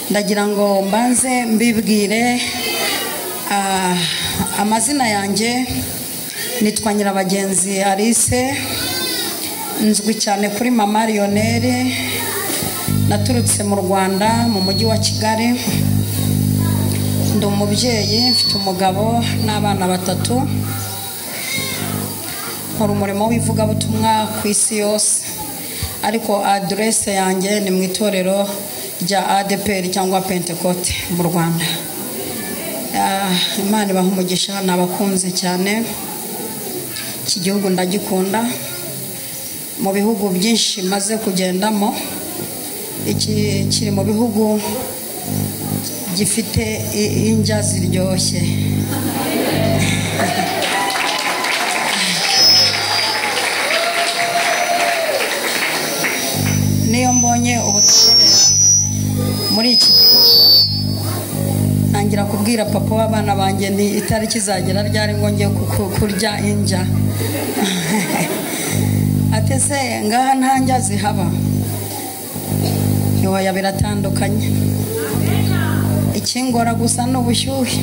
ndagira ngo mbanze mbibwire amazina yanjye nitwa Nyirabagenzi Alice, nzwi cyane kuri mama Lionel. Naturutse mu Rwanda mu mujyi wa Kigali, ndi umubyeyi, mfite umugabo n'abana 3. nkora umurimo w'ivugabutumwa ku isi yose, ariko adresse yanjye ni mu itorero rya ADPR cyangwa Pentecote mu Rwanda. Imana ibaha umugisha, nabakunze cyane. Iki gihugu ndagikunda. Mu bihugu byinshi maze kugendamo, iki kiri mu bihugu gifite injya ziryoshye. Niyo mbonye ubutumire muri iki nangira kubwira papa w'abana banjye ni itariki zagera ryari ngo ngiye kurya injya. Atese ngaha nta njya zihaba. Yoya biratandukanye. Ikingora gusa n'ubushyuhe.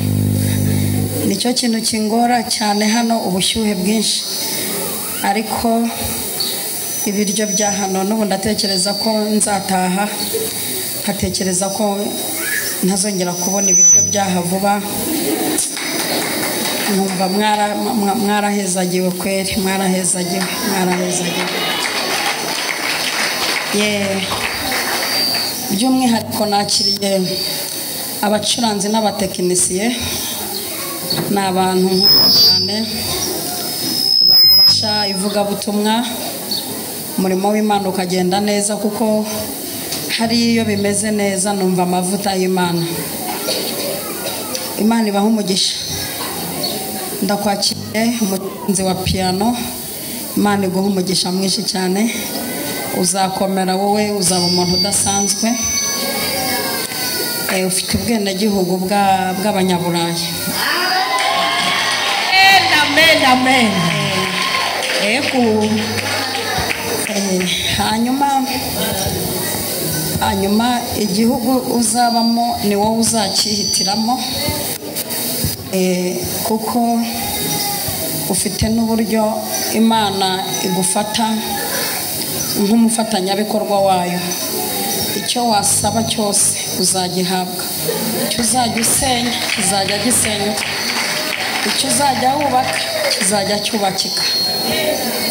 Nicyo kintu kingora cyane hano, ubushyuhe bwinshi. Ariko ibiryo bya hano n'ubu ndatekereza ko nzataha, nkatekereza ko ntazongera kubona ibiryo byaha vuba. Numva mwarahezagiwe kweri, mwarahezagiwe. By'umwihariko nakiriye abacuranzi n'abatekinisiye, ni abantu cyane bafasha ivugabutumwa, umurimo w'Imana ukagenda neza, kuko hari iyo bimeze neza numva amavuta y'Imana. Imana ibaha umugisha. Ndakwakiriye umutunzi wa piano. Imana iguhe umugisha mwinshi cyane. Uzakomera wowe, uzaba umuntu udasanzwe. Ufite ubwenegihugu bw'Abanyaburayi. Amen. Hanyuma igihugu uzabamo ni wowe uzakihitiramo, kuko ufite n'uburyo Imana igufata nk'umufatanyabikorwa wayo. Icyo wasaba cyose uzagihabwa. Icyo uzajya usenya kizajya gisenyuka. Icyo uzajya wubaka kizajya cyubakika.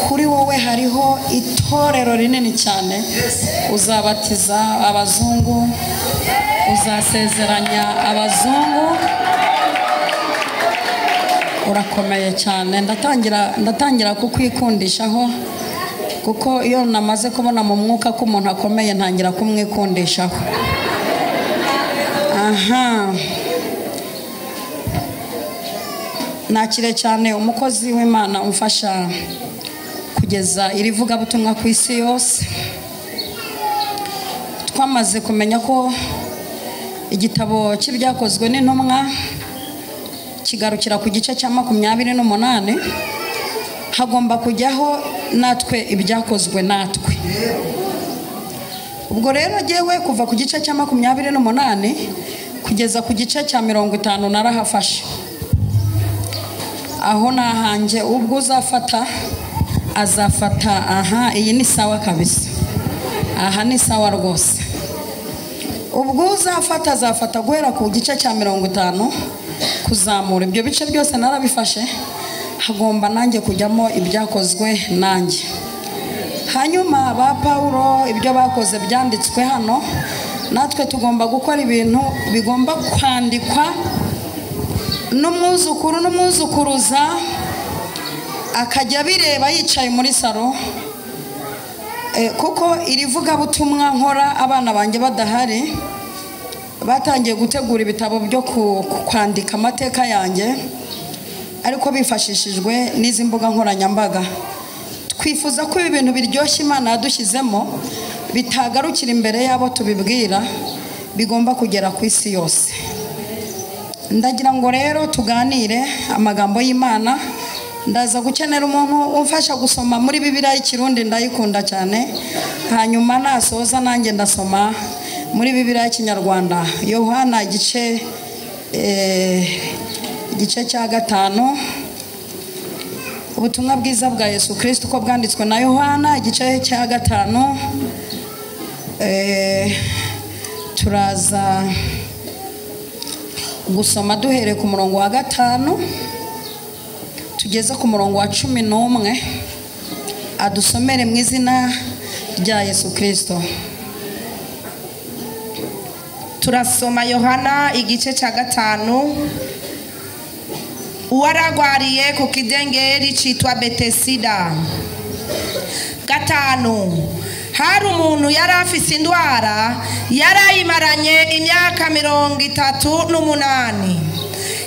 Kuri wowe hariho itorero rinini cyane. Uzabatiza abazungu, uzasezeranya abazungu. Urakomeye cyane. Ndatangira kukwikundishaho, kuko iyo namaze kubona mu mwuka ko umuntu akomeye ntangira kumwikundishaho. Nakire cyane umukozi w'Imana umfasha kugeza iri vugabutumwa ku isi yose. Twamaze kumenya ko igitabo cy'ibyakozwe n'intumwa kigarukira ku gice cya 28, hagomba kujyaho natwe ibyakozwe natwe. Ubwo rero ngewe kuva ku gice cya 28 kugeza ku gice cya 50 narahafashe. Aho nahanjye ubwo uzafata azafata. Iyi ni sawa kabisa. Aha ni sawa rwose. Ubwo uzafata azafata guhera ku gice cya 50 kuzamura. Ibyo bice byose narabifashe. Hagomba nanjye kujyamo ibyakozwe nanjye. Hanyuma ba Paulo ibyo bakoze byanditswe hano, natwe tugomba gukora ibintu bigomba kwandikwa n'umwuzukuru n'umwuzukuruza akajya bireba yicaye muri salo. Kuko iri vugabutumwa nkora abana banjye badahari, batangiye gutegura ibitabo byo kwandika amateka yanjye, ariko bifashishijwe n'izi mbuga nkoranyambaga. Twifuza ko ibi bintu biryoshye Imana yadushyizemo bitagarukira imbere yabo tubibwira, bigomba kugera ku isi yose. Ndagira ngo rero tuganire amagambo y'Imana. Ndaza gukenera umuntu umfasha gusoma muri Bibiliya y'Ikirundi, ndayikunda cyane. Hanyuma nasoza nanjye ndasoma muri Bibiliya y'Ikinyarwanda, Yohana igice cya 5, ubutumwa bwiza bwa Yesu Kristo uko bwanditswe na Yohana igice cya 5. Turaza gusoma duhere ku murongo wa 5 tugeze ku murongo wa 11. Adusomere mu izina rya Yesu Kristo. Turasoma Yohana igice cya 5. Uwaragwariye ku kidengeri cyitwa Betesida. 5. Hari umuntu yari afise indwara yarayimaranye imyaka 38.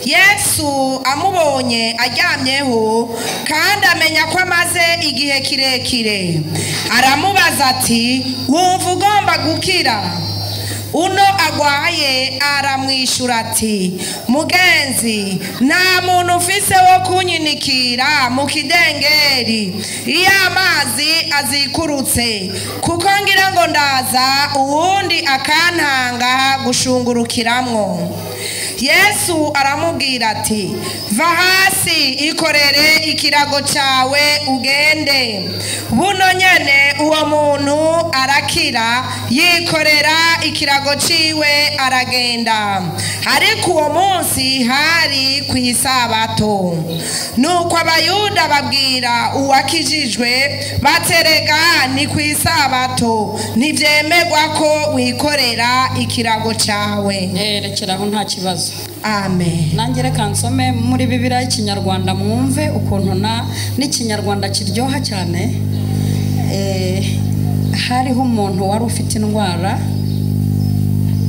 Yesu amubonye aryamyeho kandi amenya ko amaze igihe kirekire, aramubaza ati, wumva ugomba gukira? Uno agwaye aramwishura ati, mugenzi, nta muntu ufise wo kunyinikira mu kidengeri iyo amazi azikurutse, kuko ngira ngo ndaza uwundi akantanga gushungurukiramwo. Yesu aramubwira ati, va hasi ikorere ikirago cyawe ugende. Buno nyene uwo muntu arakira, yikorera ikirago ciwe aragenda. Ariko uwo munsi hari ku isabato. Nuko abayuda babwira uwakijijwe baterega ni ku isabato, ntivyemerwa ko wikorera ikirago cawe. Rekeraho nta kibazo. Amen. Nanjye reka nsome muri Bibiliya y'Ikinyarwanda mwumve ukuntu n'ikinyarwanda kiryoha cyane. Hariho umuntu wari ufite indwara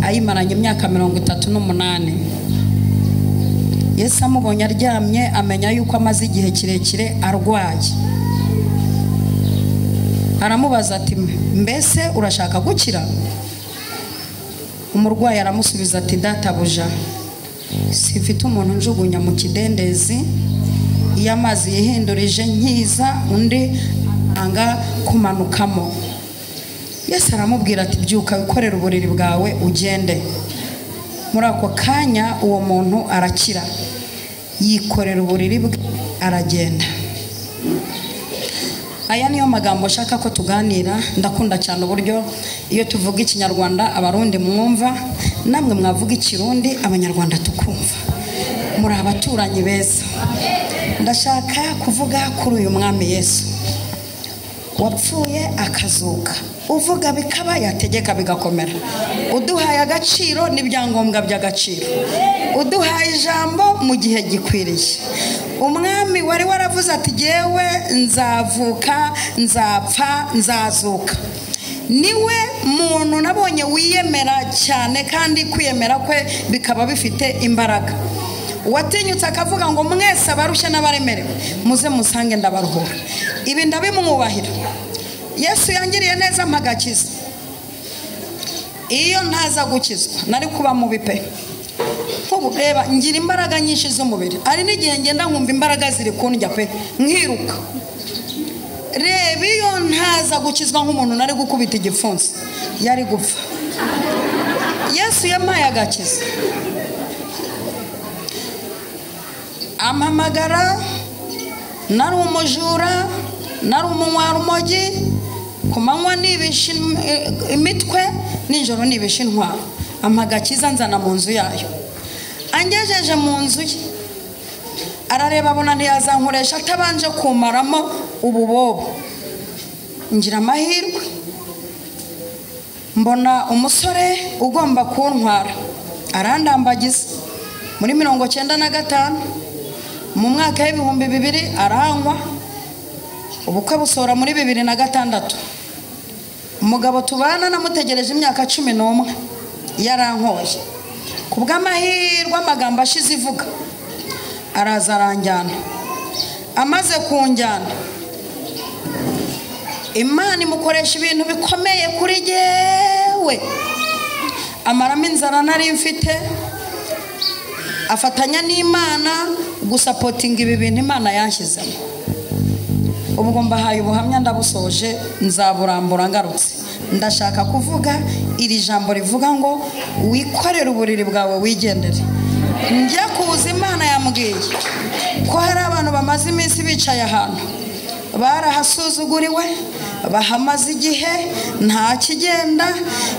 ayimaranye imyaka 38. Yesu amubonye aryamye amenya yuko amaze igihe kirekire arwaye. Aramubaza ati, mbese urashaka gukira? Umurwayi aramusubiza ati, databuja, sifite umuntu njugunya mu kidendezi iyo amazi yihindurije nkiza undi anga kumanukamo. Yesu aramubwira ati, byuka wikorere uburiri bwawe ugende. Muri ako kanya uwo muntu arakira, yikorera uburiri bwe aragenda. Aya niyo magambo shaka ko tuganira. Ndakunda cyane uburyo iyo tuvuga Ikinyarwanda abarundi mwumva, namwe mwavuga Ikirundi abanyarwanda tukumva. Muri abaturanyi beza. Ndashaka kuvuga kuri uyu mwami Yesu wapfuye akazuka, uvuga bikaba, yategeka bigakomera. Uduhaye agaciro n'ibyangombwa by'agaciro, uduhaye ijambo mu gihe gikwiriye. Umwami wari waravuze ati, jewe nzavuka, nzapfa, nzazuka. Niwe muntu nabonye wiyemera cyane, kandi kwiyemera kwe bikaba bifite imbaraga. Watinyutse akavuga ngo mwese abarushye n'abaremerewe muze musange ndabaruhura. Ibi ndabimwubahira. Yesu yangiriye neza mpagakiza. Iyo ntaza gukizwa nari kuba mubi pe. Reba ngira imbaraga nyinshi z'umubiri, ari n'igihe ngenda nkumva imbaraga ziri kundya pe, nkiruka. Reba iyo ntaza gukizwa nk'umuntu nari gukubita igipfunsi yari gupfa. Yesu yampaye agakiza. Ampamagara, nari umujura, nari umunywarumogi, ku manywa nibisha imitwe, nijoro nibisha intwaro. Ampagakiza nzana mu nzu yayo. Angejeje mu nzu ye, arareba abona ntiyazankoresha atabanje kumaramo ububobo. Ngira amahirwe, mbona umusore ugomba kuntwara, arandambagiza. Muri 95 mu mwaka w'ibihumbi 2000 aranywa. Ubukwe busora muri 2006. Umugabo tubana namutegereje imyaka 11 yarankoye. Kubw'amahirwe amagambo ashize ivuga, araza aranjyana. Amaze kunjyana, Imana imukoresha ibintu bikomeye kuri jewe. Amaramo inzara nari mfite, afatanya n'Imana gusapotinga ibi bintu Imana yanshyizemo. ubwo mbahaye ubuhamya ndabusoje nzaburambura ngarutse. Ndashaka kuvuga iri jambo rivuga ngo wikorere uburiri bwawe wigendere. Njya kuza Imana yambwiye ko hari abantu bamaze iminsi bicaye ahantu barahasuzuguriwe, bahamaze igihe nta kigenda,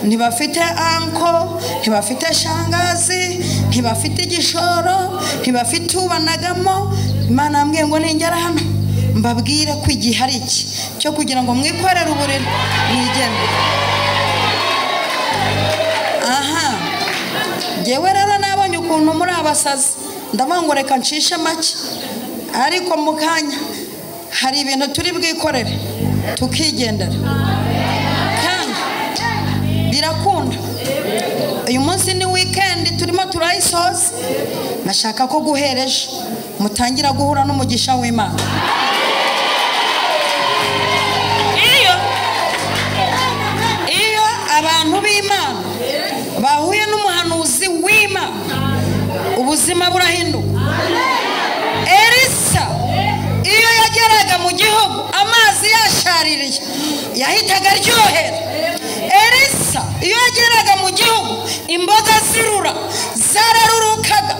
ntibafite anko, ntibafite shangazi, ntibafite igishoro, ntibafite ubanagamo. Imana yambwiye ngo ningera hano mbabwire ko igihe ari iki cyo kugira ngo mwikorere uburiri mwigendere. Aha, jewe rero nabonye ukuntu muri abasazi, ndavuga ngo reka ncishe make, ariko mu kanya hari ibintu turi bwikorere tukigendera kandi birakunda. Uyu munsi ni weekend turimo turayisoza, nashaka ko guhereje mutangira guhura n'umugisha w'Imana. Iyo abantu b'Imana bahuye n'umuhanuzi w'Imana ubuzima burahinduka. Elisa iyo yageraga mu gihugu amazi yashaririye yahitaga aryohera. Elisa iyo yageraga mu gihugu imboga zirura zararurukaga.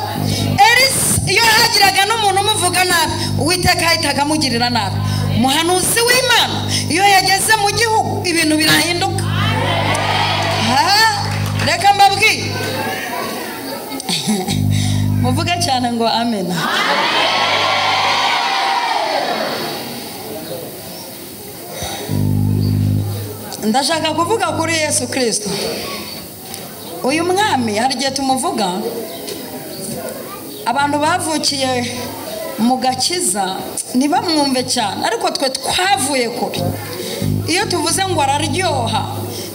Elisa iyo hagiraga n'umuntu umuvuga nabi Uwiteka yahitaga amugirira nabi. Umuhanuzi w'Imana iyo yageze mu gihugu ibintu birahinduka. Reka mbabwire muvuge cyane ngo amena. Ndashaka kuvuga kuri Yesu Kristo. Uyu mwami hari igihe tumuvuga, abantu bavukiye mu gakiza ntibamwumve cyane, ariko twe twavuye kure. Iyo tuvuze ngo araryoha,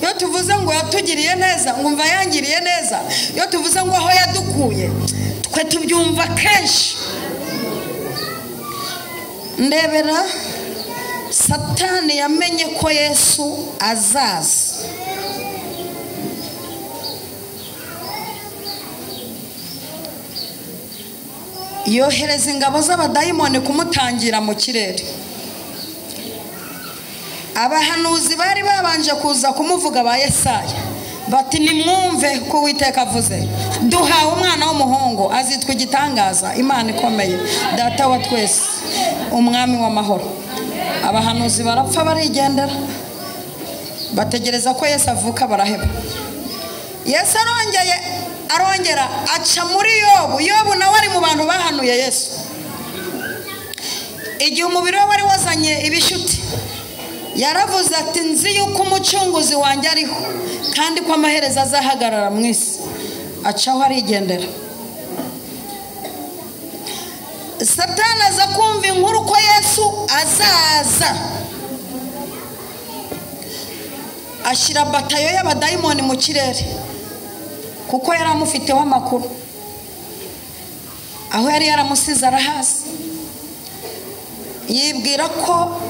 iyo tuvuze ngo yatugiriye neza, ngumva yangiriye neza, iyo tuvuze ngo aho yadukuye twe tubyumva kenshi. Ndebera Satani yamenye ko Yesu azaza. Yohereza ingabo z'abadayimoni kumutangira mu kirere. Abahanuzi bari babanje kuza kumuvuga ba Yesaya bati nimwumve ko Uwiteka avuze, duhawe umwana w'umuhungu azitwa igitangaza, Imana ikomeye, data wa twese, umwami w'amahoro. Abahanuzi barapfa barigendera, bategereza ko Yesu avuka baraheba. Yesu arongera aca muri Yobu. Yobu nawe ari mu bantu bahanuye Yesu. Igihe umubiri we wari wazanye ibishuti, yaravuze ati nzi yuko umucunguzi wanjye ariho kandi ko amaherezo azahagarara mu isi. Acaho arigendera. Satani aza kumva inkuru ko Yesu azaza, ashyira batayo y'abadayimoni mu kirere kuko yari amufiteho amakuru. Aho yari yaramusize arahazi, yibwira ko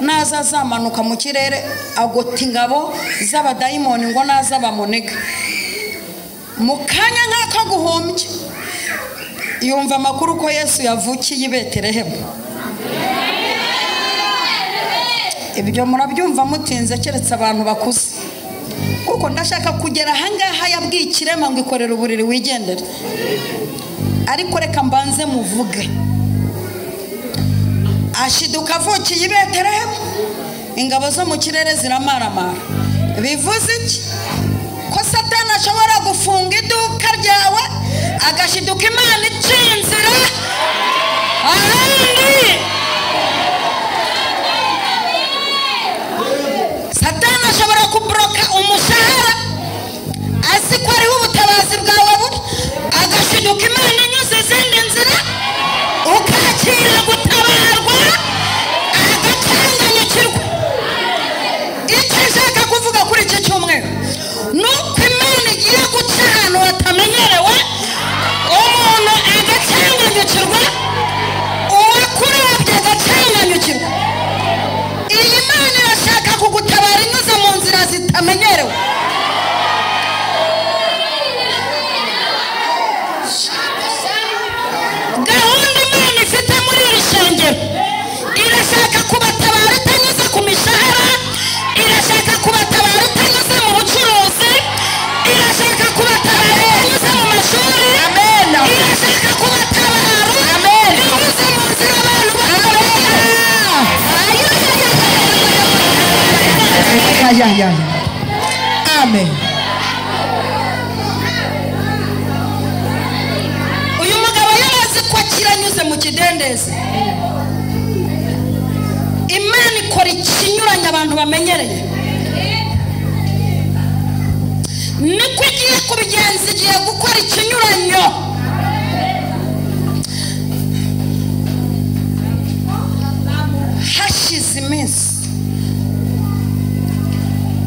naza azamanuka mu kirere agota ingabo z'abadayimoni ngo naza bamunega. Mu kanya nk'ako guhumbye yumva amakuru ko Yesu yavukiye i Betelehemu. Ibyo murabyumva mutinze keretse abantu bakuze, kuko ndashaka kugera ahangaha yabwiye ikirema ngo ikorere uburiri wigendere. Ariko reka mbanze muvuge. Ashiduka avukiye i Betelehemu, ingabo zo mu kirere ziramaramara. Bivuze iki? Ko Satani ashobora gufunga iduka ryawe agashiduka Imana iciye inzira ahandi. Satani ashobora kubloka umushahara azi ko ariho ubutabazi bwawe buri, agashiduka Imana inyuze izindi nzira ukakira gutabarwa agacanganyukirwa. Icyo nshaka kuvuga kuri iki cyumweru nuko Imana igiye guca ahantu hatamenyerewe, umuntu amen. uyu mugabo yarazi ko kiranyuze mu kidendezi. Imana ikora ikinyuranye abantu bamenyereye, niko igiye kubigenza, igiye gukora ikinyuranyo. Hashize iminsi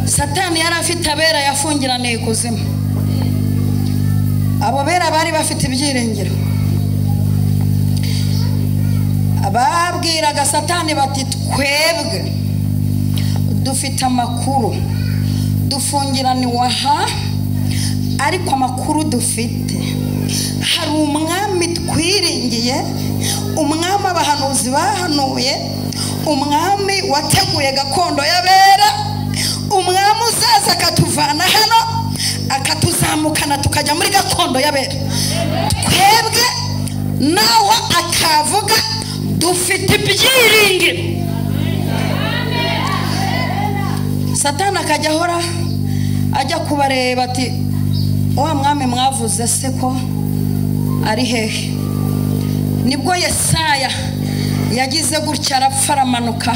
Satani yari afite abera yafungiraniye ikuzimu. Abo bera bari bafite ibyiringiro, babwiraga Satani bati twebwe dufite amakuru, dufungiraniwe aha, ariko amakuru dufite hari umwami twiringiye, umwami abahanuzi bahanuye, umwami wateguye gakondo y'abera, umwami uzaza akatuvana hano akatuzamukana tukajya muri gakondo y'abera. Twebwe nawe akavuga dufite ibyiringiro. Satani akajya ahora ajya kubareba ati wa mwami mwavuze se ko ari hehe? Nibwo Yesaya yagize gutya arapfa aramanuka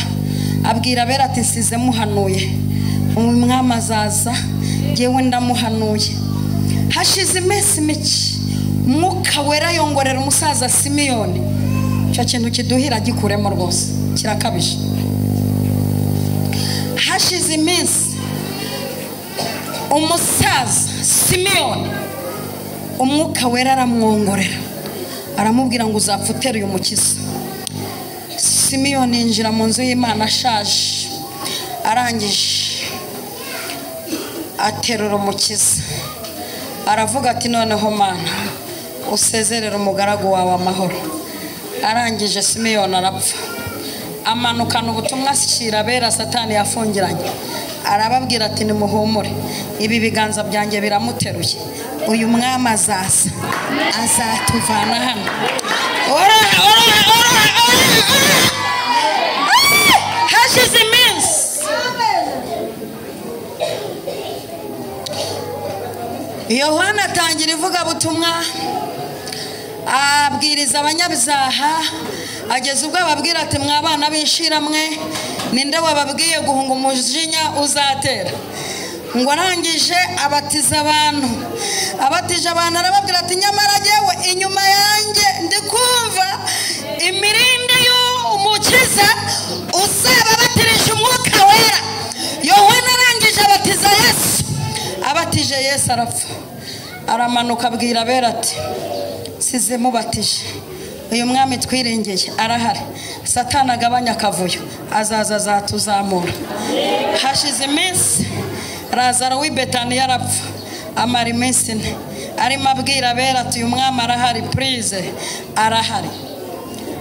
abwira abera ati nsize muhanuye umwami azaza, yewe ndamuhanuye. Hashize iminsi mike Mwuka Wera yongorera umusaza Simiyoni. Icyo kintu kiduhira gikuremo rwose, kirakabije. Hashize iminsi umusaza Simiyoni Umwuka Wera aramwongorera aramubwira ngo uzapfa uteruye umukiza. Simiyoni yinjira mu nzu y'Imana ashaje, arangije aterura umukiza, aravuga ati noneho Mana usezerere umugaragu wawe amahoro. Arangije Simiyoni arapfa, amanukana ubutumwa ashyira abera Satani yafungiranye, arababwira ati nimuhumure, ibi biganza byanjye biramuteruye, uyu mwami azaza azatuvana hano. Hashize iminsi Yohana atangira ivugabutumwa, abwiriza abanyabyaha, ageze ubwo ababwira ati mwabana b'inshiramwe, ninde wababwiye guhunga umujinya uzatera? Ngo arangije abatiza abantu, abatije abantu arababwira ati nyamara jyewe inyuma yanjye ndi kumva imirindi y'umukiza uzababatirisha Umwuka Wera. Yohana arangije abatiza Yesu, abatije Yesu arapfa, aramanuka abwira abera ati size mubatije, uyu mwami twiringeye arahari, Satani agabanya akavuyo, azaza azatuzamura. Hashize iminsi Lazaro w'i Betaniya arapfa, amara iminsi ine arimo abwira abera ati uyu mwami arahari, please arahari.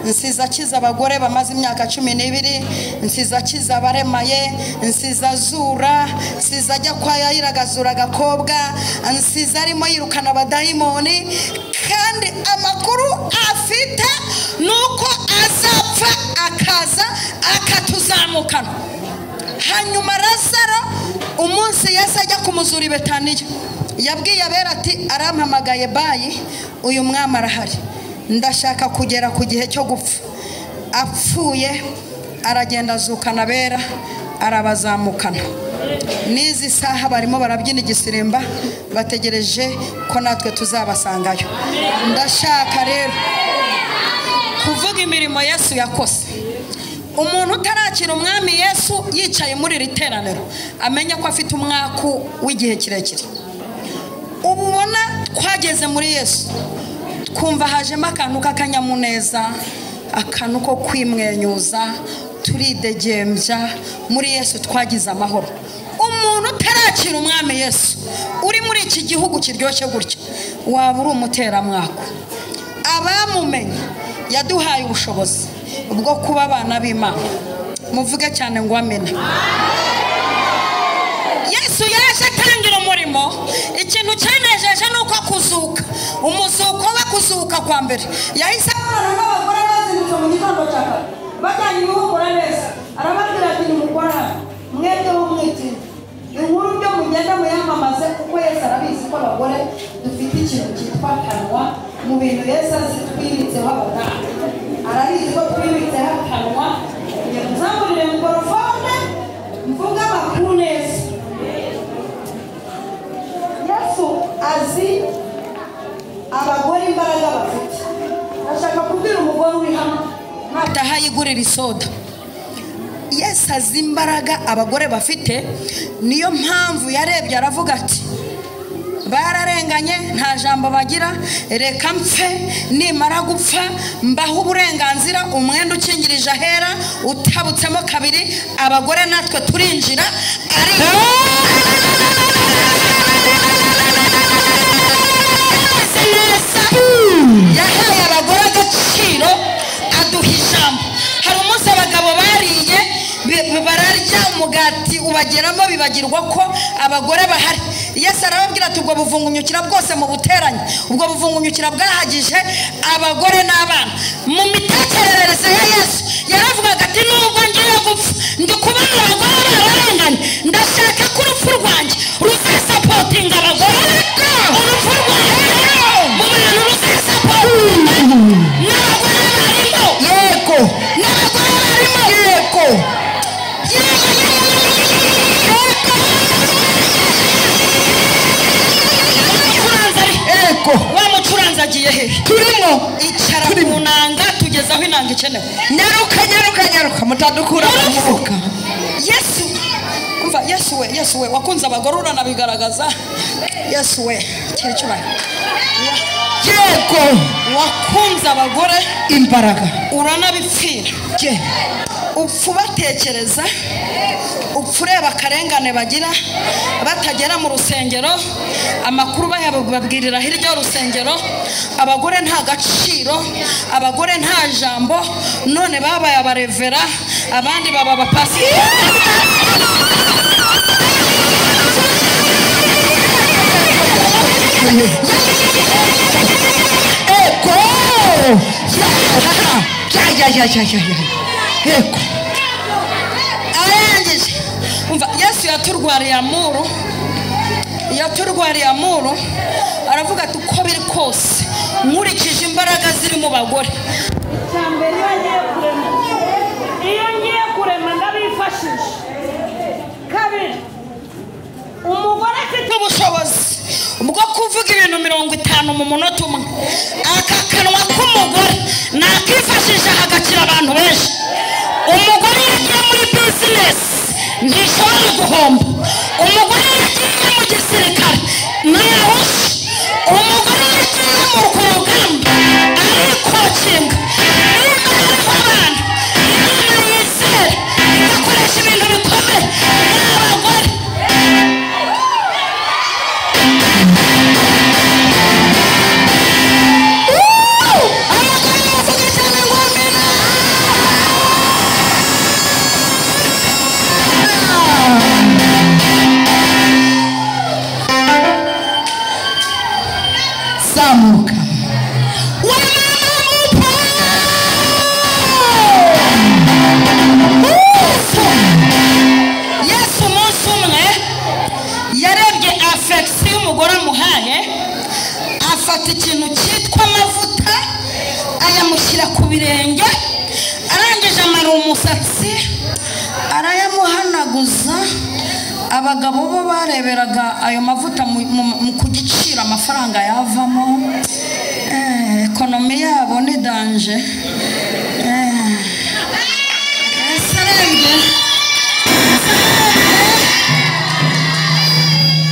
Nsiza akiza abagore bamaze imyaka 12, nsiza akiza abaremaye, nsiza azura, nsiza ajya kwa Yayira agazura agakobwa, nsiza arimo yirukana abadayimoni, kandi amakuru afite nuko azapfa akaza akatuzamukana. Hanyuma Lazaro umunsi Yesu ajya kumuzura i Betaniya yabwiye abera ati arampamagaye bayi, uyu mwami arahari, ndashaka kugera ku gihe cyo gupfa. Apfuye aragenda azukana abera arabazamukana. N'izi saha barimo barabyina igisirimba bategereje ko natwe tuzabasangayo. Ndashaka rero kuvuga imirimo Yesu yakoze. Umuntu utarakira umwami Yesu yicaye muri iri teraniro amenya ko afite umwaku w'igihe kirekire. Ubona twageze muri Yesu twumva hajemo akantu k'akanyamuneza, akantu ko kwimwenyuza, turidegembya. Muri Yesu twagize amahoro. Umuntu utarakira umwami Yesu uri muri iki gihugu kiryoshye gutya waba uri umuteramwako. Abamumenye yaduhaye ubushobozi bwo kuba abana b'Imana. Muvuge cyane ngo amena. Yesu yaje atangira umurimo, ikintu cyanejeje nuko kuzuka, umuzuko we kuzuka kwa mbere yahise n'abagore bazindutse mu gitondo cya kare bajyanye umuhumura neza, arababwira ati nimukora mwebwe umwiti nkuru byo mugenda muyamamaze kuko Yesu arabizi ko abagore dufite ikintu cyitwa kanwa mu bintu Yesu azitwibitseho abaganga arabizi ko twibitseho kanwa kugira ngo nzamurire mikorofone mvuga amakuru neza. Yesu azi abagore imbaraga bafite. Ashaka kubwira umugore uri hano nataha yigurira isoda. Yesu azi imbaraga abagore bafite, niyo mpamvu yarebye aravuga ati bararenganye nta jambo bagira, reka mpfe, nimara gupfa mbaho uburenganzira umwenda ukingirije ahera utabutsemo kabiri, abagore natwe turinjira. Ari yahaye abagore agaciro, aduha ijambo. Hari umunsi abagabo bariye bararya umugati ubageramo bibagirwa ko abagore bahari. Yesu arababwira ati ubwo buvungumyukira bwose mu buteranye, ubwo buvungumyukira bwahagije abagore n'abana. Mu mitekerereze ya Yesu yaravugaga ati nubwo ngiye gupfa ndi kubona abagore bararenganye, ndashaka ko urupfu rwanjye ruzasapotinga abagore, urupfu rwanjye mu bantu ruzasapotinga n'abagore barimo. Yego n'abagore barimo. Yego wa mucuranzi agiye he? Turimo icara ku nanga tugeze aho inanga ikenewe. Nyaruka mutadukura umwuka. Yesu umva, Yesu we wakunze abagore uranabigaragaza. Yesu we kiri cyubahiro. Yego wakunze abagore imbaraga uranabipfira. Upfu batekereza, upfu ureba akarengane bagira batagera mu rusengero, amakuru babwirira hirya y'urusengero. Abagore nta gaciro, abagore nta jambo, none babaye abarevera, abandi baba abapasiteri. Eko arangije umva, Yesu yaturwariye amuru, aravuga ati uko biri kose nkurikije imbaraga ziri mu bagore. Icyambere iyo ngiye kurema ndabifashisha. Kabiri, umugore afite ubushobozi bwo kuvuga ibintu 50 mu munota umwe. Aka kanwa k'umugore nakifashisha hagakira abantu benshi. Umugore yagiye muri business ntishobora guhomba. Umugore yagiye mu gisirikare ntayahushe. Umugore yagiye mu rugamba arikokinga. Niba hariho abantu Imana yizera igakoresha ibintu bikomeye n'abagore. Zamuka Yesu umunsi umwe yarebye afekisi y'umugore amuhaye, afata ikintu cyitwa amavuta ayamushyira ku birenge, arangije amara umusatsi arayamuhanaguza. Abagabo bo bareberaga ayo mavuta ku giciro amafaranga yavamo. Ekonomi yabo ni danje.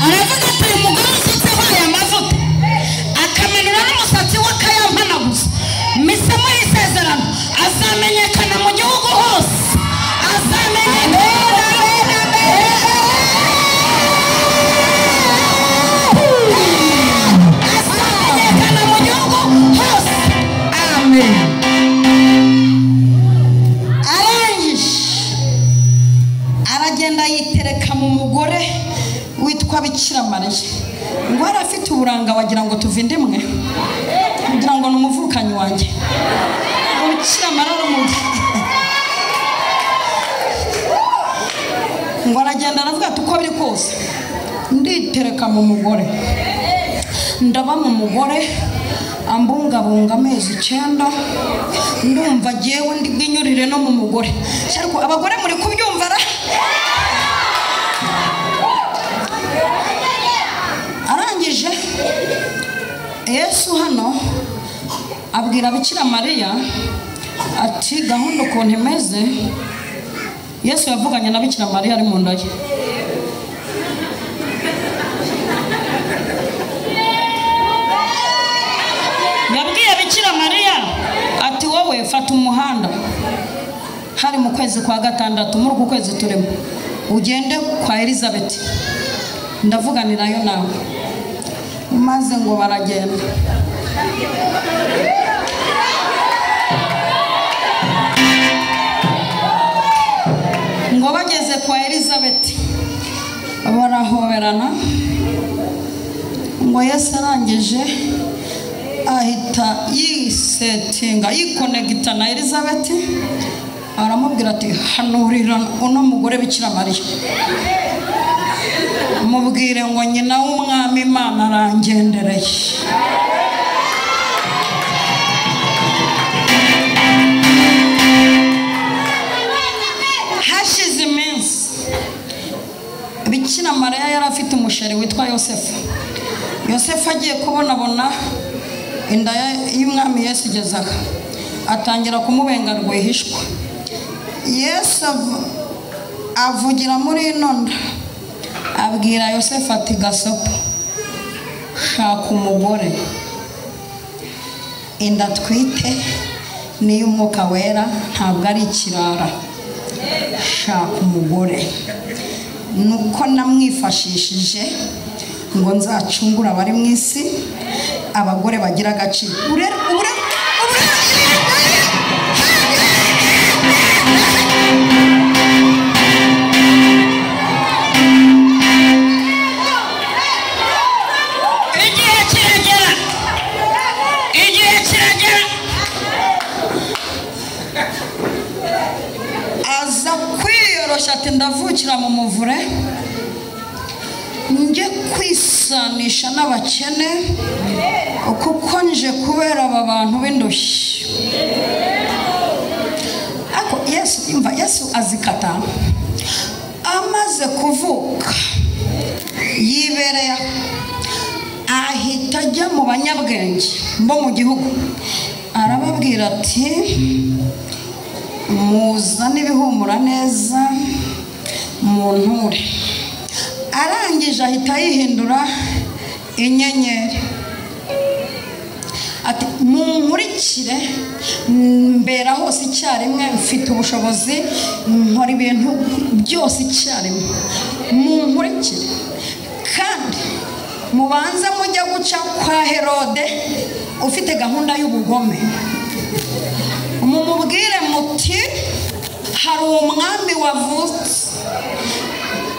Aravuga ati uyu mugore usutseho aya mavuta akamenura n'umusatsi we akayampanaguza, misemo y'isezerano azamenyekana mu gihugu hose, azamenyekana mu gihugu hose. Amen. Arangije aragenda yitereka mu mugore witwa Bikira Mariya. Ngo yari afite uburanga wagira ngo tuva indimwe, kugira ngo ni umuvukanyi wanjye. Bikira Mariya ngo aragenda aravuga ati uko biri kose nditereka mu mugore, ndaba mu mugore ambungabunga amezi 9 ndumva jewe ndiginyurire no mu mugore. Ariko abagore muri kubyumva ra arangije Yesu hano abwira Bikira Mariya ati gahunda ukuntu imeze. Yesu yavuganye na Bikira Mariya ari mu nda ye. Yabwiye Bikira Mariya ati wowe fata umuhanda hari mu kwezi kwa 6 muri uku kwezi turimo ugende kwa Elizabeth ndavuganirayo nawe. Maze ngo baragenda. Ngo bageze kwa Elizabeth barahoberana. Ngo Yesu arangije ahita yisetinga yikonegita na Elizabeth aramubwira ati hanurira uno mugore Bikira Mariya mubwire ngo nyina w'umwami Imana arangendereye. Hashize iminsi Bikira Mariya yari afite umusheri witwa Yosefu. Yosefu agiye kubonabona inda y'umwami Yesu igezaga atangira kumubenga rwihishwa. Yesu avugira muri inonda abwira Yosefu ati gasopo shaka umugore inda twite ni y'umwuka wera ntabwo ari ikirara. Shaka umugore nuko namwifashishije ngo nzacungura abari mu isi abagore bagira agaciro. Aza kwiyorosha ati ndavukira mu muvure nje kwisanisha n'abakene kuko nje kubera aba bantu b'indushyi. Ako Yesu azikata amaze kuvuka yibereye ahita ajya mu banyabwenge bo mu gihugu arababwira ati muzane ibihumura neza mu nture. Arangije ahita yihindura inyenyeri ati munkurikire mbera hose icyarimwe mfite ubushobozi nkora ibintu byose icyarimwe munkurikire kandi mubanze mujya guca kwa Herode ufite gahunda y'ubugome mumubwire muti hari umwami wavutse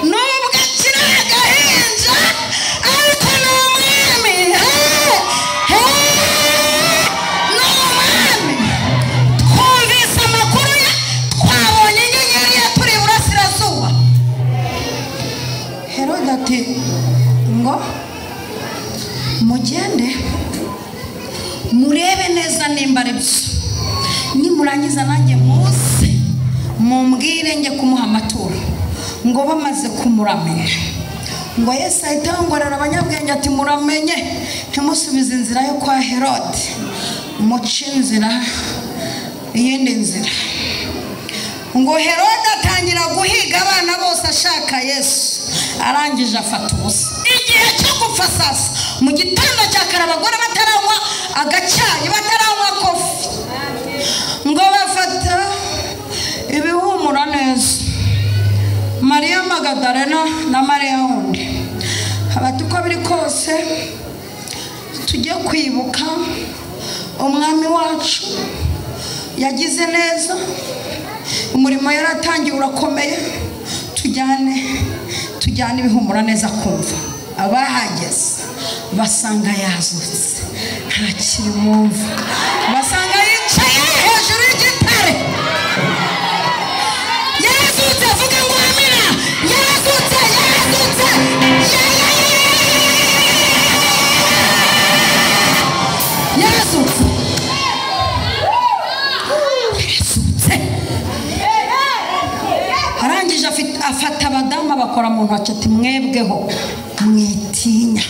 nubwo akiri agahinja ariko ni umwami. Ni umwami twumvise amakuru ye twabonye inyenyeri ye turi iburasirazuba. Herode ati ngo mugende murebe neza nimba ari byo nimurangiza nanjye muze mumbwire njye kumuha amaturo. Ngo bamaze kumuramya ngo Yesu ahita yongorera abanyabwenge ati muramenye ntimusubize inzira yo kwa Herode muce inzira iyindi nzira. Ngo Herode atangira guhiga abana bose ashaka Yesu arangije afata ubusa. Igihe cyo gupfa sasa mu gitondo cya kare abagore bataranywa agacyayi bataranywa kofi ngo bafata ibihumura neza Mariya Magadalena na Mariya wundi abati uko biri kose tujye kwibuka umwami wacu yagize neza umurimo yaratangiye urakomeye tujyane ibihumura neza kumva. Abahageze basanga yazutse ntakiri mumva basanga yicaye hejuru y'igitare. Yazutse avuga ngo amina yazutse mu ntoki ati mwebweho mwitinya,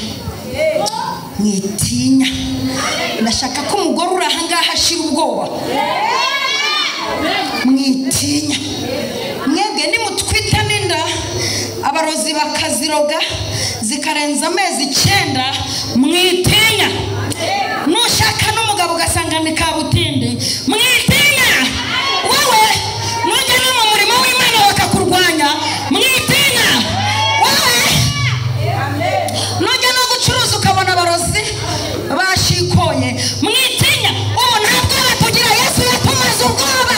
mwitinya. Ndashaka ko umugore uri aha ngaha ashira ubwoba. Mwitinya. Mwebwe nimutwita n'inda abarozi bakaziroga zikarenza amezi 9, mwitinya. Nushaka n'umugabo ugasanga ni kabutindi, mwitinya. Wowe nujya no mu murimo w'Imana bakakurwanya, mwitinya. Wowe nujya no gucuruza ukabona abarozi bashikoye, mwitinya. Ubu ntabwo batugira. Yesu yatumaze ubwoba.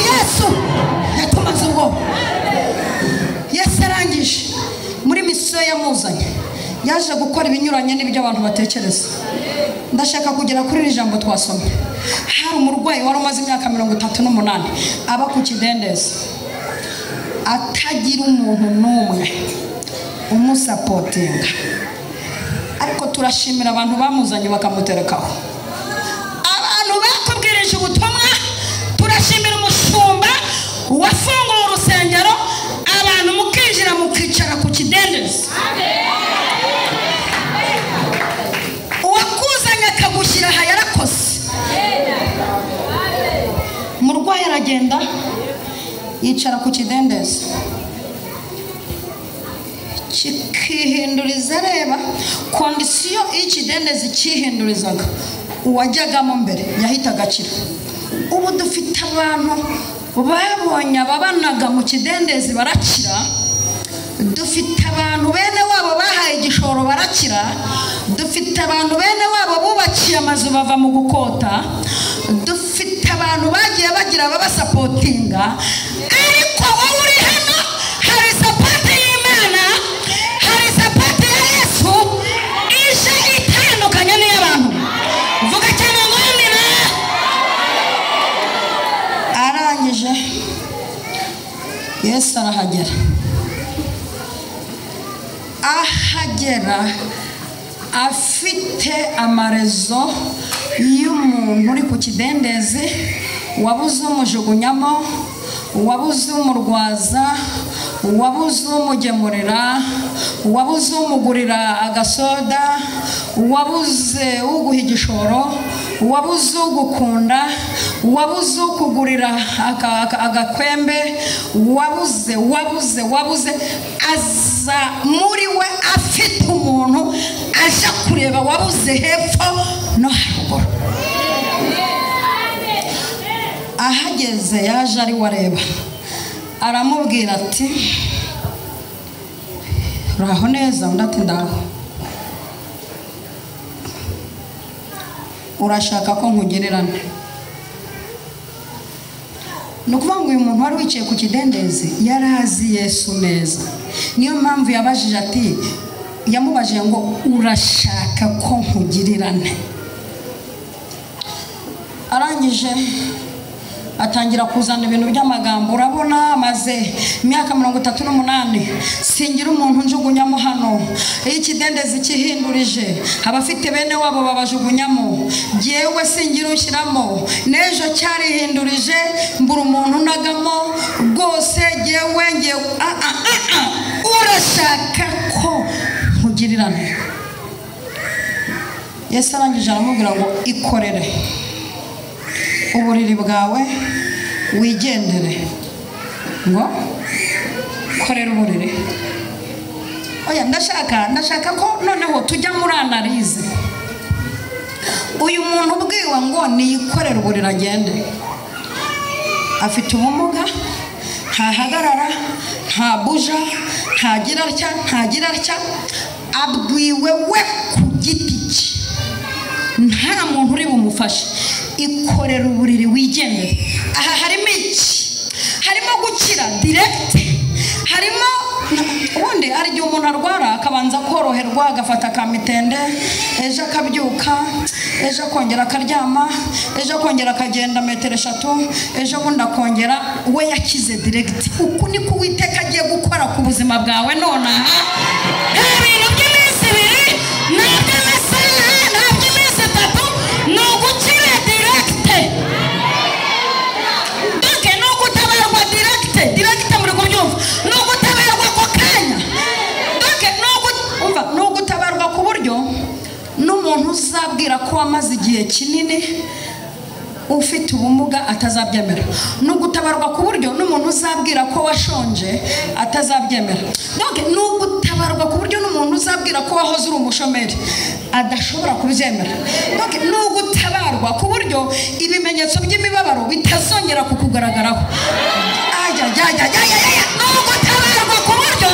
Yesu yatumaze ubwoba. Yesu arangije muri misiyo yamuzanye, yaje gukora ibinyuranye n'ibyo abantu batekereza. Ndashaka kugera kuri iri jambo twasomye. Hari umurwayi wari umaze imyaka 38 aba ku kidendezi, atagira umuntu n'umwe umusapotinga, ariko turashimira abantu bamuzanye bakamuterekaho. Abantu bakubwirije ubutumwa, turashimira umushumba wafunguye urusengero, abantu mukinjira mukicara ku kidendezi. Uwakuzanye akagushyira aha yarakoze. Umurwayi aragenda yicara ku kidendezi, kikihinduriza. Reba kondisiyo y'ikidendezi cyihindurizaga, uwajyagamo mbere yahitaga akira. Ubu dufite abantu babonye ababanaga mu kidendezi barakira. Dufite abantu bene wabo bahaye igishoro barakira. Dufite abantu bene wabo bubakiye amazu bava mu gukota. Dufite abantu bagiye bagira ababasapotinga. Ariko wowe uri hano, hari sapoti y'Imana, hari sapoti ya Yesu ije itandukanye n'iy'abantu. Vuga cyane ngo amina. Arangije Yesu arahagera. Ahagera afite amarezo y'umuntu uri ku kidendezi, wabuze umujugunyamo, wabuze umurwaza, wabuze umugemurira, wabuze umugurira agasoda, wabuze uguha igishoro, wabuze ugukunda, wabuze ukugurira agakwembe, wabuze. Aza muri we afite umuntu aje kureba wabuze hepfo no haruguru. Ahageze yaje ari wareba, aramubwira ati uraho neza? Undi ati ndaho. Urashaka ko nkugererana? Nukuvuga ngo uyu muntu wari wicaye ku kidendezi yarazi Yesu neza. Niyo mpamvu yabajije ati, yamubajije ngo urashaka ko nkugirirane? Arangije atangira kuzana ibintu by'amagambo. Urabona maze imyaka 38 singira umuntu njugunyamo hano. Ikidendezi kihindurije, abafite bene wabo babajugunyamo, jewe singira ushyiramo. Nejo cyarihindurije mbura umuntu nagamo rwose. Jewe urashaka ko nkugirirane? Yesu arangije aramubwira ngo ikorere uburiri bwawe wigendere. Ngo korera uburiri? Oya, ndashaka ko noneho tujya muri analize. Uyu muntu ubwiwe ngo niyikorera uburiri agende, afite ubumuga, ntahagarara, ntabuja, ntagira atya. Abwiwe we ku giti cye, nta muntu uri bumufashe. Ikorera uburiri wigendere. Aha harimo iki? Harimo gukira direct. Harimo ubundi ari igihe umuntu arwara akabanza koroherwa, agafata kamitende, ejo akabyuka, ejo akongera akaryama, ejo akongera akagenda metero 3, ejo bundi akongera. We yakize direct. Uku niko Uwiteka agiye gukora ku buzima bwawe nonaha. Ibintu by'iminsi 2 n'iby'amasaha n'iby'iminsi 3 ni ugukira direct. Duke no gutabarwa uzabwira ko wamaze igihe kinini ufite ubumuga atazabyemera, no gutabarwa ku buryo n'umuntu uzabwira ko washonje atazabyemera. Donc no gutabarwa ku buryo n'umuntu uzabwira ko wahoze uri umushomeri adashobora kubyemera. Donc no gutabarwa ku buryo ibimenyetso by'imibabaro bitazongera kukugaragaraho. No gutabarwa ku buryo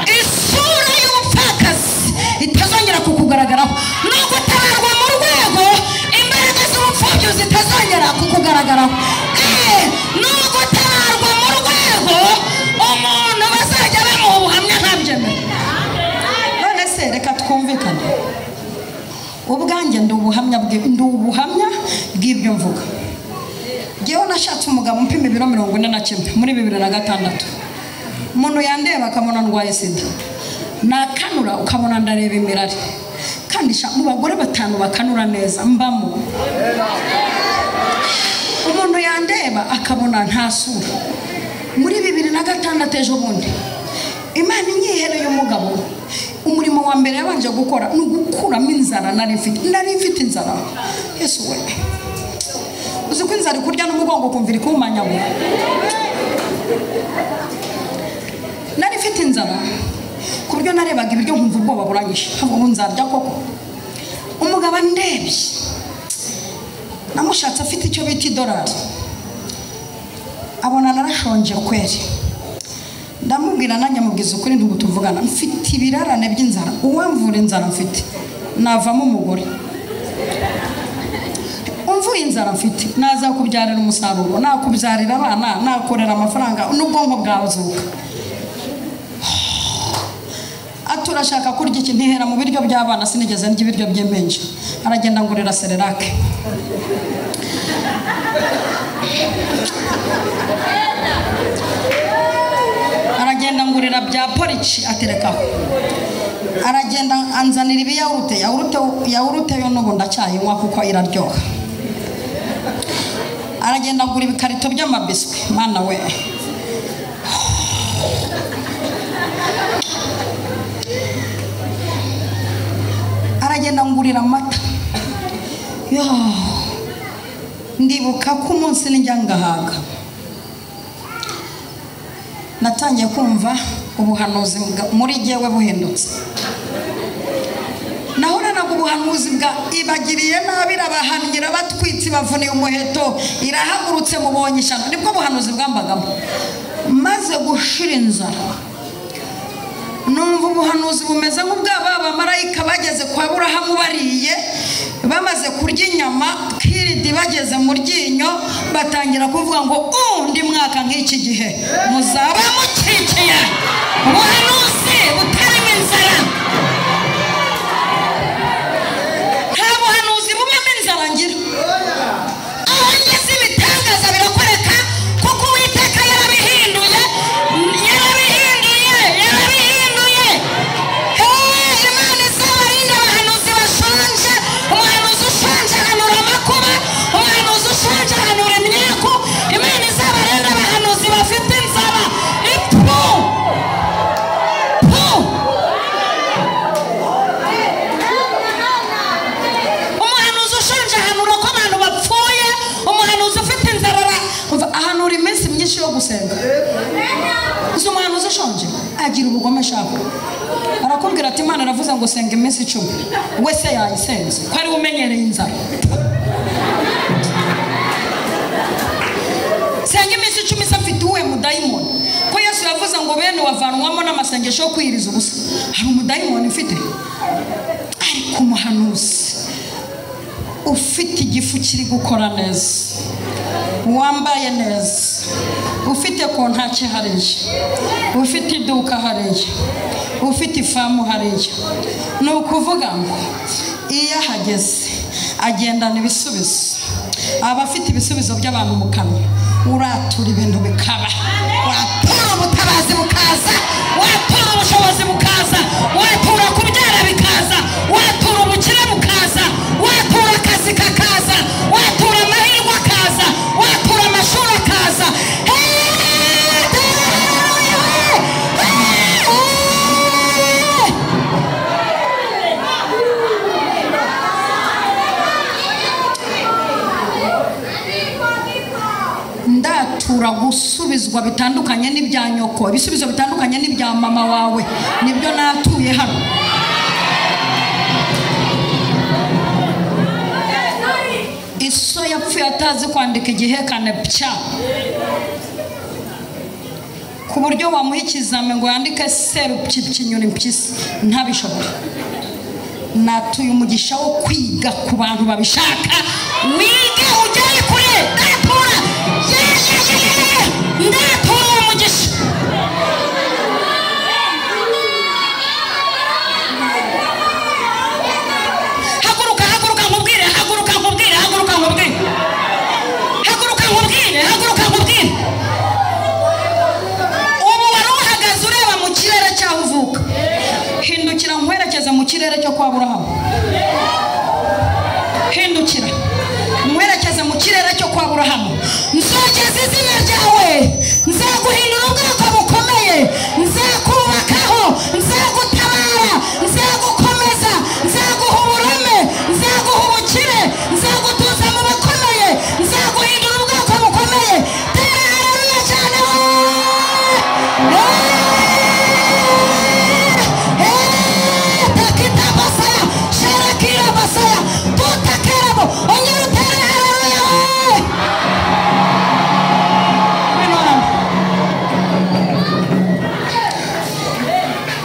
isura y'ubupfakazi itazongera kukugaragaraho. No gutabarwa mu rwego imbaraga z'ubupfubyi zitazongera kukugaragaraho. No gutabarwa mu rwego umuntu bazajya bamuha ubuhamya ntabyemere. None se reka twumvikane, ubwanjye ndi ubuhamya bw'ibyo mvuga. Ngewe nashatse umugabo mpima ibiro 41 muri 2006. Umuntu yandeba akamona ndwaye sida, nakanura ukabona ndareba imirari, kandi mu bagore 5 bakanura neza mbamo. Umuntu yandeba akabona nta sura. Muri 2006 ejo bundi Imana inyihereye umugabo, umurimo wa mbere yabanje gukora ni ugukuramo inzara nari mfite inzara. Yesu we, uzi ko inzara kurya n'umugongo kumvira ikumanya we. Nari mfite inzara ku buryo narebaga ibiryo nkumva ubwoba buranyishe, ubu nzarya koko. Umugabo ndebye namushatse afite icyo bita $1, abona narashonje kweri. Ndamubwira nanjye mubwiza ukuri ndugu tuvugana, mfite ibirarane by'inzara, uwamvura inzara mfite navamo umugore. Umvuye inzara mfite naza kubyarira umusaruro, nakubyarira abana, nakorera amafaranga n'ubwonko bwazuka. Aturashaka kurya iki, ntihera mu biryo by'abana, sinigeze ndya ibiryo by'impenja. Aragenda ngurira serelake, aragenda ngurira bya porici aterekaho, aragenda anzanira ibiyawurute yo n'ubu ndacyayinywa kuko iraryoha. Aragenda ngura ibikarito by'amabiswi, mana we. Aragenda ngurira amata. Yo, ndibuka ko umunsi njya ngahaga natangiye kumva ubuhanuzi muri jyewe buhindutse. Nahoranaga ubuhanuzi bwa ibagiriye nabi, irabahangira batwitsi bavuniye umuheto, irahagurutse mubonye ishyano. Nibwo buhanuzi bwambagamo. Maze gushira inzara numva ubuhanuzi bumeze nk'ubw'aba bamarayika bageze kwa Aburahamu bariye, bamaze kurya inyama, kiridi bageze mu ryinyo, batangira kuvuga ngo undi mwaka nk'iki gihe muzaba mukikiye ubuhanuzi butarimo inzara. Nta buhanuzi bubamo inzara ngira. Aho ngeze ibitangaza birakwereka kuko Uwiteka yarabihinduye. Imana izabarinda abahanuzi bashonje. Umuhanuzi ushonje ahanura amakuba, umuhanuzi ushonje ahanura imyeko. Imana izabarinda abahanuzi bafite inzara. Umuhanuzi ushonje ahanura ko abantu bapfuye. Umuhanuzi ufite inzara ahanura iminsi myinshi yo gusenga. Uzi umuhanuzi ushonje agira ubugome shaka, arakubwira ati Imana aravuze ngo senga iminsi 10, wese yayisenze ko ari umenyereye inzara. Senga iminsi 10 se afite uwe mudayimoni, ko Yesu yavuze ngo bene wavanwamo n'amasengesho yo kwiriza ubusa. Hari umudayimoni mfite. Ariko umuhanuzi ufite igifu kiri gukora neza, wambaye neza, ufite kontaki hariya, ufite iduka hariya, ufite ifamu hariya, ni ukuvuga ngo iyo ahageze agendana ibisubizo. Aba afite ibisubizo by'abantu mu kanwa. Uratura ibintu bikaba, watura ubutabazi bukaza, watura ubushobozi bukaza, watura kubyara bikaza, watura ubukire bukaza, watura akazi kakaza, watura amahirwe akaza, watura amashuri akaza. ushobora gusubizwa bitandukanye n'ibya nyoko, ibisubizo bitandukanye n'ibya mama wawe. Nibyo natuye hano. Iso yapfuye atazi kwandika igihekane pya, ku buryo wamuha ikizame ngo yandike seru kinyoni mpyisi ntabishobora. Natuye umugisha wo kwiga ku bantu babishaka. Wige ujye kure. Ndatura ndatura umugisha. Haguruka haguruka nkubwire, haguruka nkubwire, haguruka nkubwire, haguruka nkubwire, haguruka nkubwire. Ubu wari uhagaze ureba mu kirere cyaho uvuka. Hindukira nkwerekeze mu kirere cyo kwa Aburahamu. Hindukira nkwerekeze mu kirere cyo kwa Aburahamu. Nzogeza izina ryawe, nzaguhindura ubwoko bukomeye, nzakubakaho, nzagutabara, nzagukomeza, nzaguha uburame, nzaguha ubukire, nzagutuza mu bakomeye, nzaguhindura ubwoko bukomeye. Tera haleluya cyane.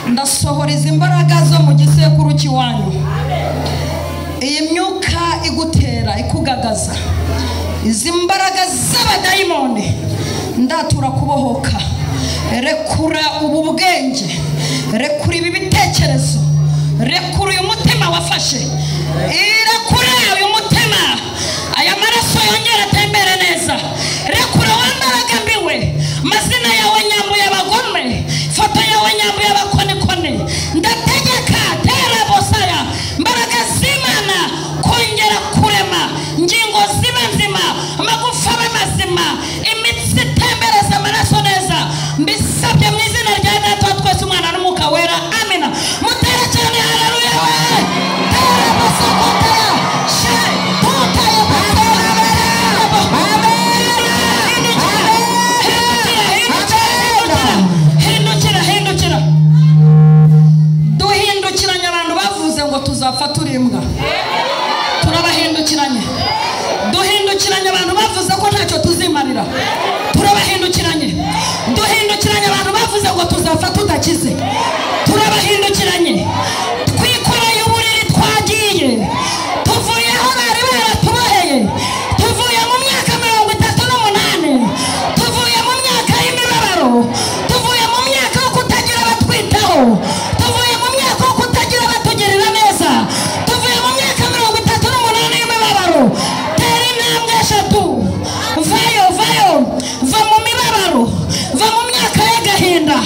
Ndasohoreza imbaraga zo mu gisekuru kiwanyu. Iyi myuka igutera ikugagaza, izi mbaraga z'abadayimoni ndatura kubohoka. Rekura ubu bwenge, rekura ibi bitekerezo, rekura uyu mutima wafashe, irekura uyu mutima, aya maraso yongera atembere neza. Rekura wambaraga mbiwe, mazina yawe nyambuye abagome, foto yawe nyambuye abakonekone. Ndategeka tera bosaya, mbaraga z'Imana kongera kurema, ngingo ziba nzima, amagufa abe mazima, imitsi itembereza amaraso neza. Mbisabye mu izina rya Data wa twese, Umwana n'Umwuka Wera. Amina. Mutere cyane haleluya. Tera bosokotaya shari tutaya bakora. Hindukira. Duhindukiranye abantu bavuze ngo tuzapfa turimbwa. Turabahindukiranye. Duhindukiranye abantu bavuze ko ntacyo tuzimarira. Turabahindukiranye. Duhindukiranye abantu bavuze ngo tuzapfa tudakize. Turabahindukiranye. Twikoreye uburiri twagiye. Tuvuye aho bari baratuboheye. Tuvuye mu myaka 38. Tuvuye mu myaka y'imibabaro. Tuvuye mu myaka yo kutagira abatwitaho. Tuvuye mu myaka yo kutagira abatugirira neza. Tuvuye mu myaka 38 y'imibabaro. Tera intambwe eshatu. Vayo. Va mu mibabaro. Va mu myaka y'agahinda.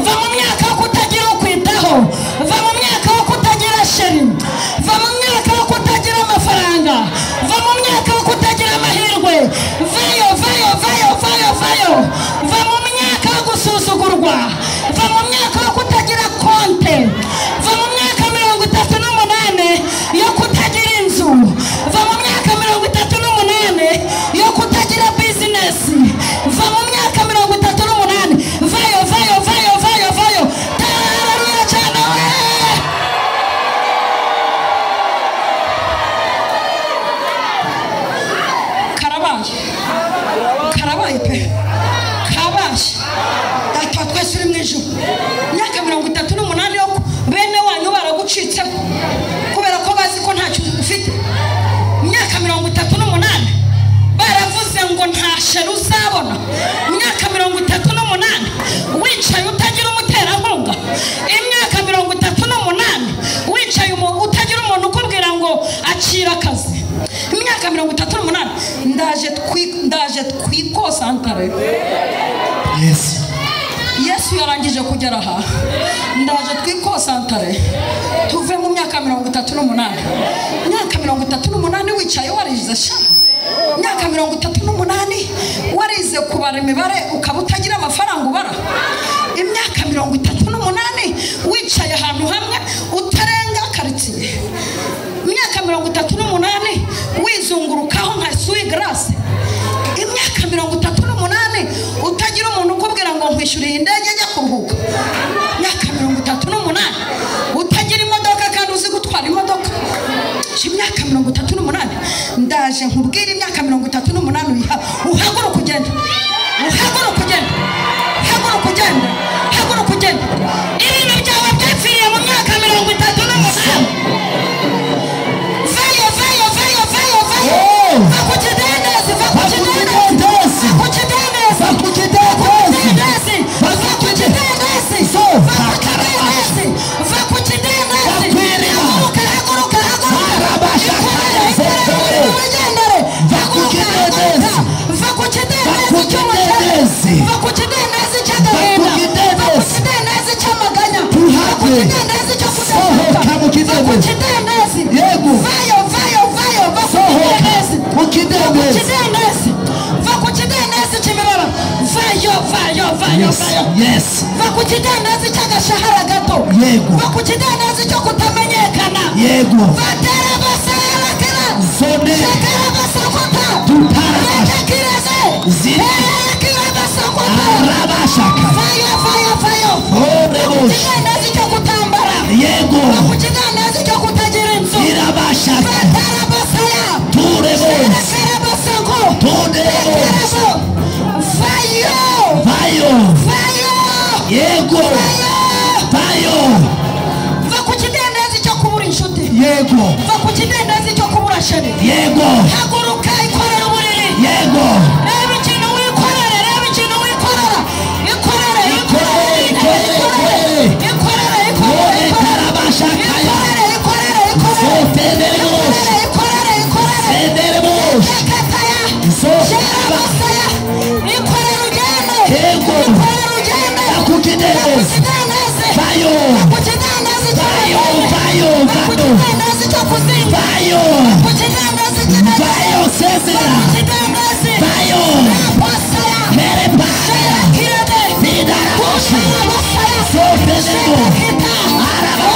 Va mu myaka yo kutagira ukwitaho. Va mu myaka yo kutagira sheri. Va mu myaka yo kutagira amafaranga. Va mu myaka yo kutagira amahirwe. Vayo. Va mu myaka yo gusuzugurwa. Va mu myaka yo kutagira konte. Va mu myaka 38 yo kutagira inzu. Va mu myaka 38 yo kutagira business. Va mu myaka 38. Vayo. Haleluya cyane we. Karabaye pe. Kabashi. Data twese uri mu ijuru. Myaka 38 yo bene wanyu baragucitse kubera ko bazi ko ntacyo ufite. Myaka 38 baravuze ngo nta sheri uzabona. Myaka 38 wicaye utagira umuterankunga. Imyaka 38 wicaye utagira umuntu ukubwira ngo akira akazi. Imyaka 38 ndaje twikosantare. Yesu yarangije kugera aha. Ndaje twikosantare. Tuve mu myaka 38. Myaka 38 wicaye warize sha. Myaka 38 warize kubara imibare ukaba utagira amafaranga ubara. Imyaka 38 wicaye ahantu hamwe utarenga karitsiye. Imyaka 38 wizungurukaho nka sui grace. Imyaka 38 38 ndaje nkubwira imyaka 38 uhaguruka ugenda uhaguruka ugenda uhaguruka ugenda uhaguruka ugenda ibintu byawe byapfiriye mu myaka 38 Yes. Vakuchidandazi chagashahara gato. Yego. Vakuchidandazi cyo kutamenyekana. Yego. Vatera basala kera. Zone. Shakara basakota. Tutara. Kireze. Zine. Kira basakota. Arabashaka. Fire fire fire. Vakuchidandazi cyo kutambara. Yego. Vakuchidandazi cyo kutagira inzu. Irabashaka. Vatera basaya. Turebo. Kera basako. Turebo. Fire. Fire. Yego. Fire. Vakuchidandazi cyo kubura inshuti. Yego. Vakuchidandazi cyo kubura sheri. Yego. Haguruka ikorera uburiri. Yego. Reba ikintu wikorera, reba ikintu wikorera. Ikorere, ikorere, ikorere. Ikorere, ikorere, ikorere. Ikorere, ikorere. Ikorere, ikorere. Sederemos. Yakataya. Sherabasaya. Ikorere ugende. Yego. Ikorere ugende. Vakuchidandazi. Fire. Vakuchidandazi cyo Fire. Vakuchidandazi cyo kuzinga. Fire. Vakuchidandazi cyo Fire. Sesera. Vakuchidandazi. Fire. Pasaya. Merepare. Kirede. Vidaraboshi. Sotenemo. Arabo.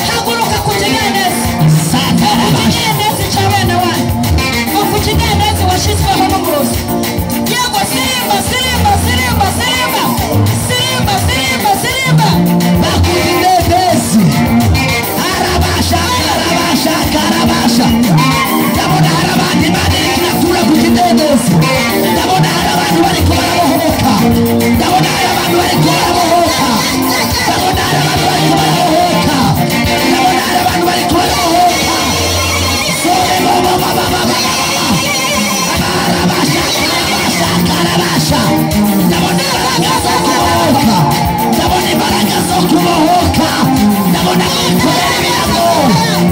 Haguruka kukigendezi. Satarabashi. Ikigendezi cy'abana wanyu. Kukigendezi washyizweho n'umurozi. Yego sirimba sirimba sirimba sirimba sirimba sirimba sirimba. Bakudendezi. Arabasha karabasha karabasha. Ndabona hari abandi barikira kura kukidendezi. Ndabona hari abantu bariko barabohoka. Ndabona hari abantu bariko barabohoka. Ndabona hari abantu bariko barabohoka. Ndabona hari abantu bariko barabohoka. Sore baba baba baba. Arabasha karabasha karabasha. Ndabona imbaraga zo kubohoka. Ndabona imbaraga zo kubohoka. Ndabona kwikorera ibirago.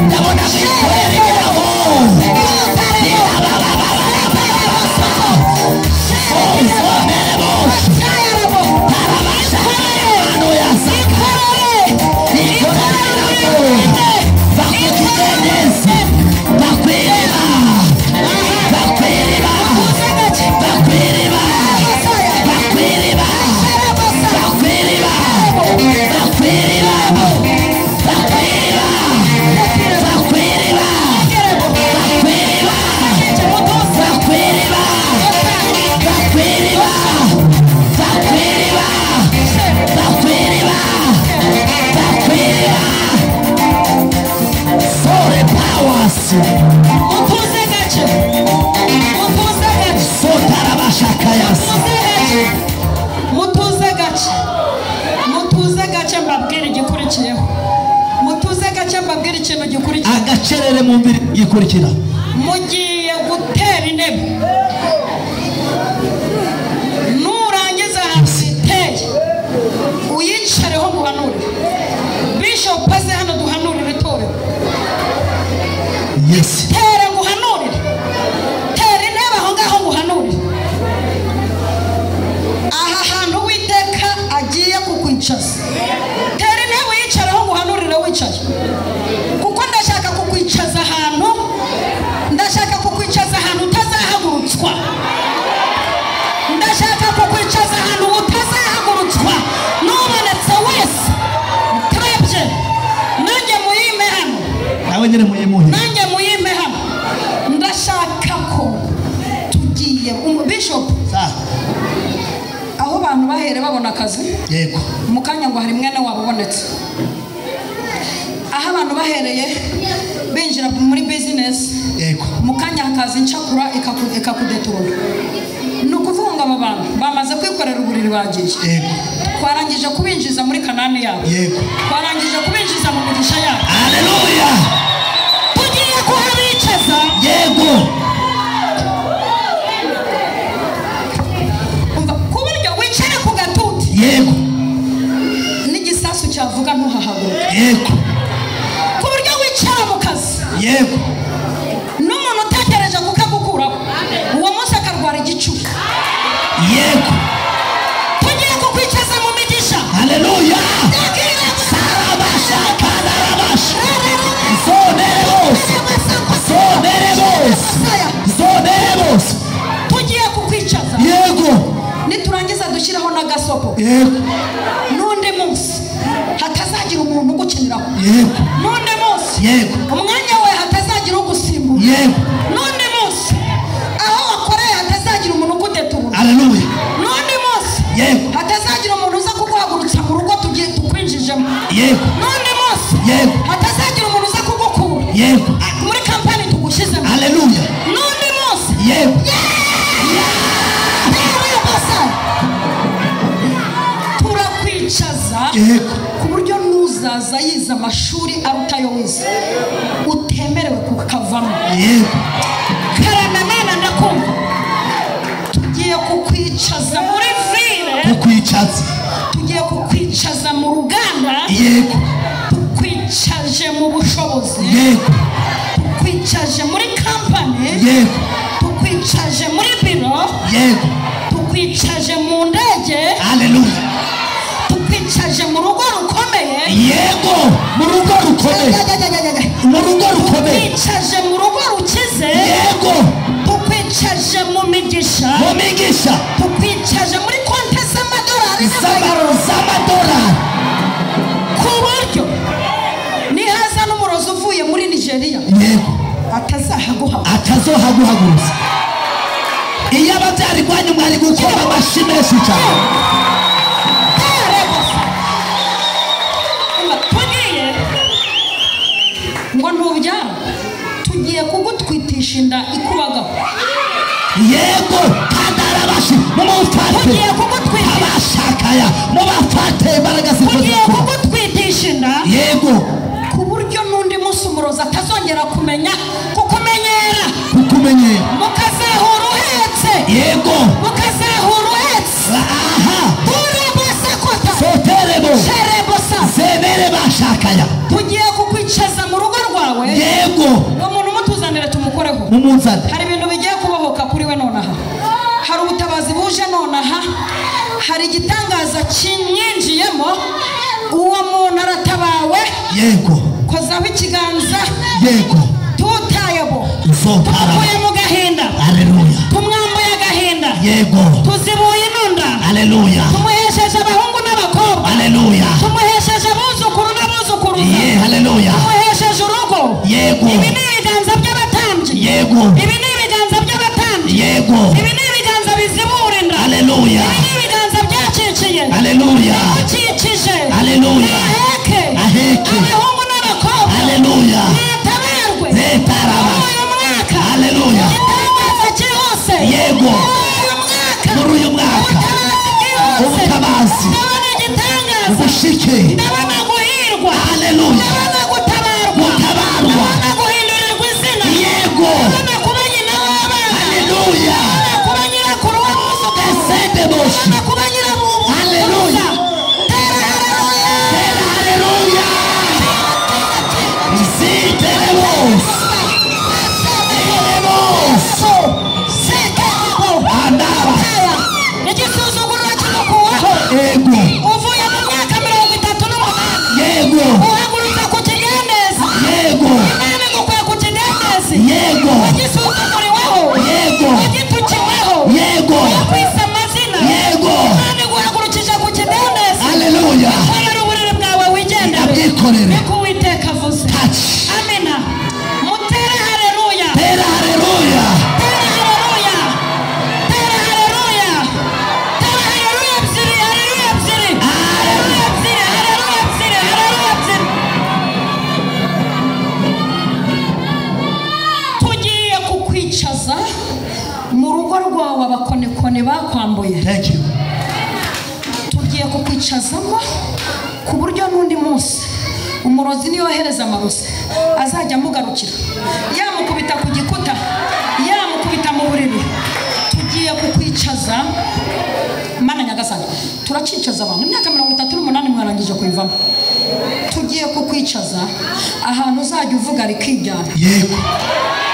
Ndabona kwikorera ibirago. Agacerere mu mbiri gikurikira. Mugiye gutera intebe. Nurangiza hasiteye uyicareho muhanure. Bishop aze hano duhanurire itorero. Yes. Tere muhanurire. Tere intebe aho ngaho muhanurire. Aha hantu Uwiteka agiye kukwicaza. Tere intebe uyicareho muhanurire wicaye. Ndashaka kukwicaza ahantu utazahagurutswa. abantu bahere babona akazi yego mu kanya ngo hari mwene wabo ubonetse aho abantu bahereye binjira muri business yego mu kanya hakaza incakura ikakudeturura ni ukuvuga ngo aba bantu bamaze kwikorera uburiri bagiye yego twarangije kubinjiza muri Kanani yabo yego twarangije kubinjiza mu migisha yabo haleluya tugiye kuhabicaza yego ku buryo wicare ku gatuti yego n'igisasu cyavuga ntuhahaguruke yego ku buryo wicara mu kazi yego n'umuntu utegereje kukagukuraho uwo munsi akarwara igicuku yego tugiye kukwicaza mu migisha haleluya sarabasha karabasha zoneremos tugiye kukwicaza yego niturangiza dushyiraho n'agasopo yego n'undi munsi hatazagira umuntu ugukiniraho yego n'undi munsi yego umwanya we hatazagira ugusimbura yego n'undi munsi aho wakoreye hatazagira umuntu ugudeturura haleluya n'undi munsi yego hatazagira umuntu uza kuguhagurutsa mu rugo tugiye tukwinjijemo yego n'undi munsi yego hatazagira umuntu uza kugukura yego muri kampani tugushyizemo haleluya n'undi munsi yego turakwicaza yego ku buryo n'uzaza yize amashuri arutayo wize utemerewe kukavamo yego karanamana ndakumva tugiye kukwicaza muri vile kukwicaza tugiye kukwicaza mu ruganda yego tukwicaje mu bushobozi yego tukwicaje muri kampani yego tukwicaje muri biro yego tukwicaje mu ndege haleluya tukwicaje mu rugo rukomeye yego mu rugo rukomeye mu rugo rukomeye tukwicaje mu rugo rukize yego tukwicaje mu migisha tukwicaje muri konti z'amadolari z'amadolari ku buryo nihaza n'umurozi uvuye muri Nigeria yego atazohaguhaguruza iyo ababyari rwanyu mwari gukora amashyi menshi cyane tugiye ngo ntubyara tugiye kugutwitisha inda ikubagaho yego kandi arabashi mumufate tugiye kugutwitisha abashakaya mubafate imbaraga tugiye kugutwitisha inda yego ku buryo n'undi munsi umurozi atazongera kumenyera mukazahura uhetse yego mukazahura uhetse aha urabasakota soterebo sherebosa zebere bashakaya tugiye kukwicaza mu rugo rwawe yego ngo umuntu umutuzanire tumukoreho mumunzane hari ibintu bigiye kubohoka kuri we nonaha hari ubutabazi buje nonaha hari igitangaza kimwinjiyemo uwo muntu aratabawe yego kozaho ikiganza yego tutayebo tumukuye mu gahinda haleluya tumwambuye agahinda yego tuzibuye inunda haleluya tumuhesheje abahungu n'abakobwa haleluya tumuhesheje abuzukuru n'abuzukuruza haleluya tumuhesheje urugo yego ibi ni ibiganza by'abatambyi yego ibi ni ibiganza by'abatambyi yego ibi ni ibiganza bizibura inda haleluya ibi ni ibiganza byacikiye haleluya ukikije haleluya aheke abahungu n'abakobwa haleluya nitabarwe netaraba uyu mwaka haleluya igitangaza cyihuse yego muri uyu mwaka ubutabazi ndabona igitangaza ubushike ndabona guhirwa haleluya ndabona gutabarwa ndabona guhindurirwa izina yego ndabona kuba nyina w'abana haleluya ndabona kuba nyirakuru w'umwuzukuruza esedeboshi ndabona kuba nyirabubu haleluya haleluya ziteremos andaba igisuzuguriro kimukuweho yego uvuye mu myaka 38 yego uhagurutse ku kigero turakwambuye. Thank you. Tugiye kukwicazamo ku buryo n'undi munsi umurozi niyohereza amarozi azajya amugarukira, yamukubita ku gikuta, yamukubita mu buriri. Tugiye kukwicaza Mana Nyagasani, turacicaza abantu imyaka 38 mwarangije kuyivamo. Tugiye kukwicaza ahantu uzajya uvuga rikijyana. Yego.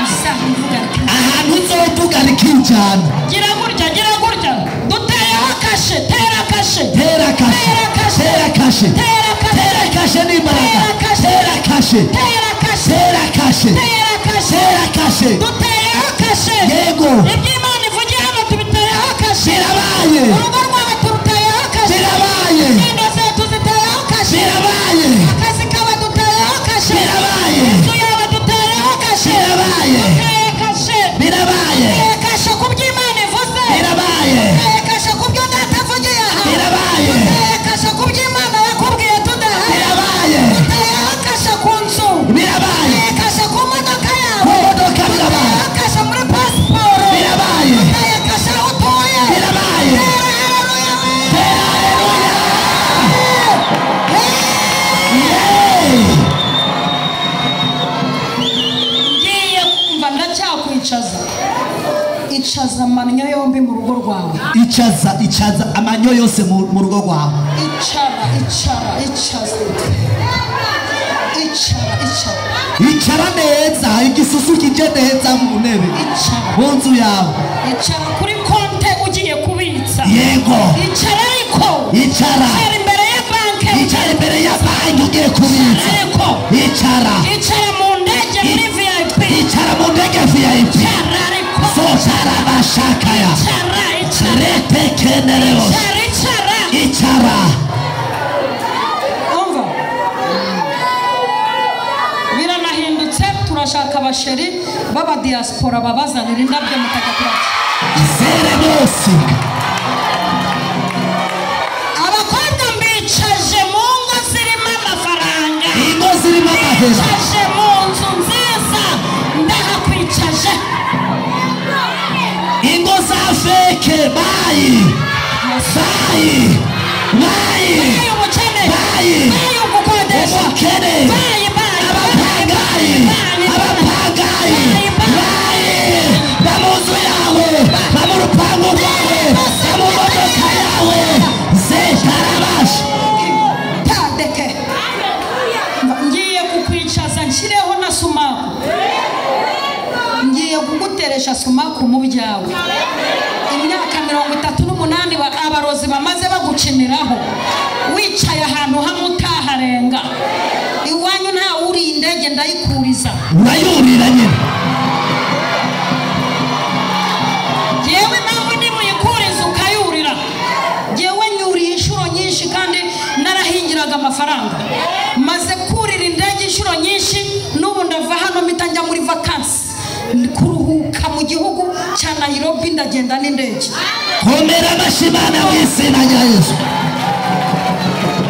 Uzajya uvuga rikijyana. Ahantu uzovuga rikijyana. Gira gurya duteyeho kashe, tera kashe, tera kashe, tera kashe, tera kashe, tera kashe n'imbaraga, tera kashe, tera kashe, tera kashe, tera kashe, tera kashe, duteyeho kashe. Yego. Iby'Imana ivugiye hano tubiteyeho kashe. Birabaye. Urugo rwawe turuteyeho kashe. Birabaye. Ingendo zetu ziteyeho kashe. Birabaye. Akazi kawe duteyeho kashe. Birabaye. Inzu yawe duteyeho kashe. Birabaye. Duteye kashe. Birabaye. Duteye kashe ku by'Imana ivuze. Birabaye. Duteye kashe ku byo data avugiye aha. Birabaye. Duteye kashe ku by'Imana yakubwiye tudahari. Birabaye. Duteyeho kashe ku nzu. Birabaye. Duteye kashe ku modoka yawe. Ku modoka birabaye. Duteye kashe muri pasiporo. Birabaye. Duteye kashe aho utuye. Birabaye. Haleluya we. Haleluya. Ngiye kumva ndacyakwicaza. Icaza amanyo yombi mu rugo rwawe. Icaza amanyo yose mu rugo rwawe. Icara. Icara neza, igisusu kije neza mu ntebe. Icara. Mu nzu yawe. Icara kuri konte ugiye kubitsa. Yego. Icara ariko. Icara. Icara imbere ya banki. Icara imbere ya banki ugiye kubitsa. Ariko. Icara. Icara mu ndege muri VIP. Icara mu ndege VIP. Icara ariko. Socara bashakaya. Icara. Rete kenerero. Icara. Umva. Biranahindutse, turashaka abasheri baba diaspora babazanira indabyo mutajya kuraki. Zere bose. Abakobwa mbicaje mu ngo zirimo amafaranga. Ingo zirimo amahera. Mbicaje mu nzu nziza ndahakwicaje. Ingo za feke bayi. Bayi Ubukene. bayi Ugukodesha. ubukene abapangayi bayi bamuzu yawe bamurupangu rwawe bamumodoka yawe zetarabasha. Tadeke. Ngiye kukwicaza nshyireho na sumaku. Ngiye kuguteresha sumaku mu byawe. Imyaka 38 abarozi bamaze baguciniraho. Wicaye ahantu hamwe utaharenga. Iwanyu nta uri indege ndayikuriza. Urayurira nyine. Yewe nawe ni muyikuriza ukayurira. Yewe nyuriye inshuro nyinshi kandi narahingiraga amafaranga. Maze kurira indege inshuro nyinshi n'ubu ndava hano mpita njya muri vacances. Kuruhuka mu gihugu cya Nairobi ndagenda n'indege. Komera amashimana w'izina rya Yesu.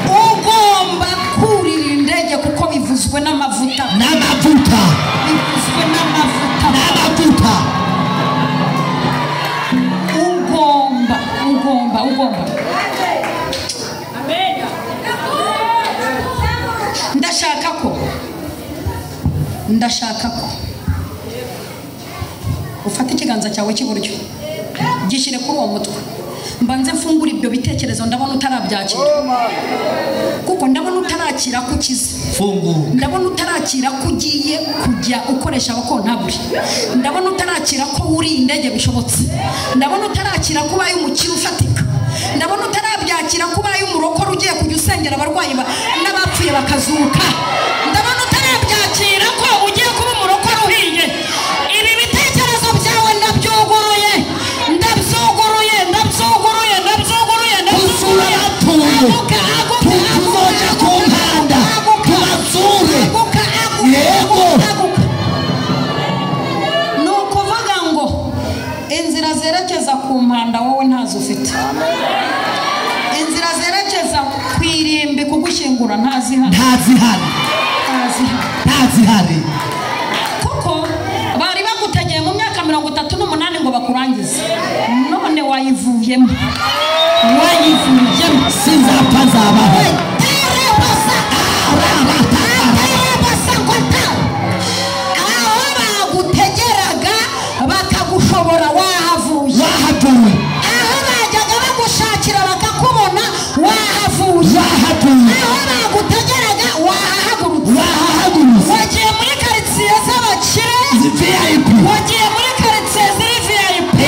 Ugomba kurira indege kuko bivuzwe n'amavuta. N'amavuta. Bivuzwe n'amavuta. N'amavuta. Ugomba. Ndashaka ko ufata ikiganza cyawe cy'iburyo gishyire kuri uwo mutwe. Mbanze mfungura ibyo bitekerezo, ndabona utarabyakira. Kuko ndabona utarakira kukiza. Ndabona utarakira kugiye kujya ukoresha abakontaburi. Ndabona utarakira ko uri indege bishobotse. Ndabona utarakira kuba umukiri ufatika. Ndabona utarabyakira kuba umurokore ugiye kujya usengera abarwayi n'abapfuye bakazuka. Ndabona utarabyakira ko ugiye kuba umurokore uhiye. Ibi bitekerezo byawe ndabyuguruye. Tuzoja kumpanda tubazure. Yego. Nukuvuga ngo inzira zerekeza ku mpanda wowe ntazo ufite. Inzira zerekeza ku irimbi kugushyingura ntazihari. Kuko bari bagutegeye mu myaka 38 ngo bakurangize. None wayivuye wayivuyemo sinzapfa nzabaho aho bagutegeraga bakagushobora wahavuye aho bajyaga bagushakira bakakubona wahavuye aho bagutegeraga wahahagurutse wagiye muri karitsiye z'abakire wagiye muri karitsiye ziri VIP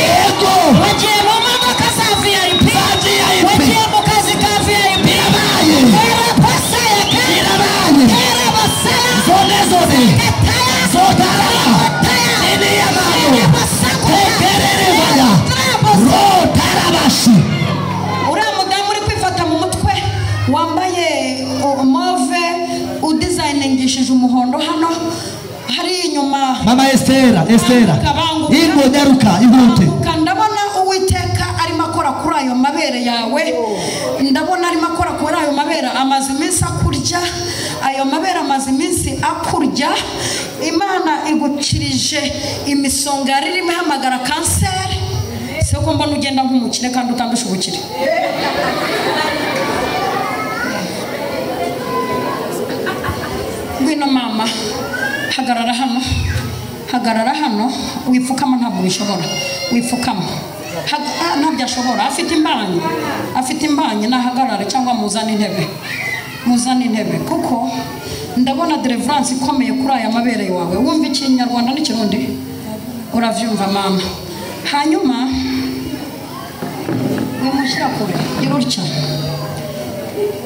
wagiye mu modoka za VIP wagiye mu kazi ka VIP uriya mudamu uri kwifata mu mutwe wambaye move udizayiningishije umuhondo hano hari inyuma mama Estera ingo nyaruka ihute ndabona uwiteka arimo akora kuri ayo mabere yawe ndabona arimo akora kuri ayo mabere amaze iminsi akurya ayo mabere amaze iminsi akurya Imana igukirije imisonga yari irimo ihamagara kanseri si uko mbona ugenda nk'umukire kandi utandusha ubukire ngwino mama hagarara hano wipfukama ntabwo bishobora wipfukama ntabyo ashobora afite imbanyi nahagarare cyangwa muzane intebe kuko ndabona deliverance ikomeye kuri aya mabere yawe wumva ikinyarwanda n'ikirundi uravyumva mama hanyuma wimushyira kure gira utya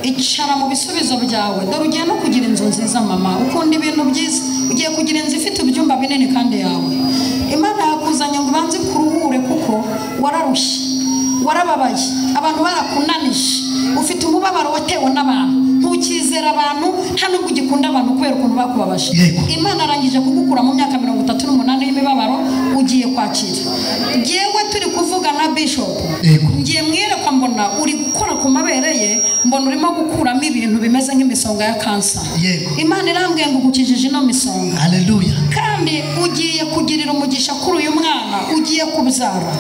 icara mu bisubizo byawe dore ugiye no kugira inzu nziza mama ukunda ibintu byiza ugiye kugira inzu ifite ibyumba binini kandi yawe Imana yakuzanye ngo ubanze kuruhure kuko wararushye warababaye abantu barakunanije ufite umubabaro watewe n'abantu ntukizera abantu nta nubwo ugikunda abantu kubera ukuntu bakubabaje Imana arangije kugukura mu myaka 38 y'imibabaro ugiye kwakira ngewe turi kuvuga na bishop ngiye mwirekwa mbona uri gukora ku mabere ye mbona urimo gukuramo ibintu bimeze nk'imisonga ya kansa Imana irambwiye ngo ugukijije ino misonga haleluya kandi ugiye kugirira umugisha kuri uyu mwana ugiye kubyara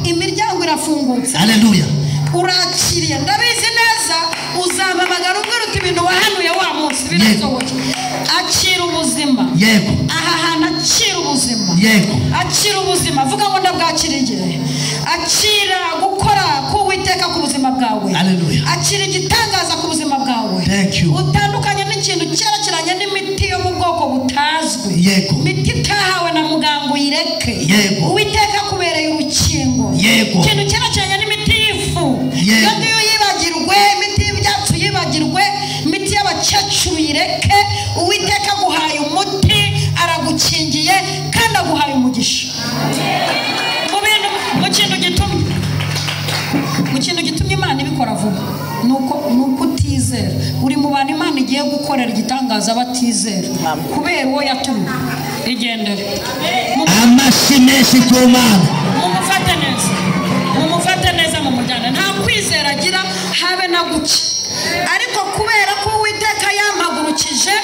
imiryango irafungutse haleluya urakiriye ndabizi neza uzamamagara ubwira uti ibintu wahanuye wa munsi birasohoke akira ubuzima aha hantu akira ubuzima vuga ngo ndabwakiriye akira gukora k'Uwiteka ku buzima bwawe akira igitangaza ku buzima bwawe utandukanye n'ikintu cyerekeranye n'imiti yo mu bwoko butazwi imiti itahawe na muganga uyireke Uwiteka kubereye urukingo ikintu cyerekeranye n'imiti y'ifu kandi iyo yibagirwe imiti y'ibyatsi yibagirwe imiti y'abakecuru yireke Uwiteka guhaye umuti aragukingiye kandi aguhaye umugisha mu kintu gitumye Imana ibikora vuba nuko utizera uri mu bantu Imana igiye gukorera igitangaza batizera kubera uwo yatumye igendere amashimeshi ku Mana mumufate neza mu mujyana nta kwizera agira habe na guke ariko kubera ko Uwiteka yampagurukije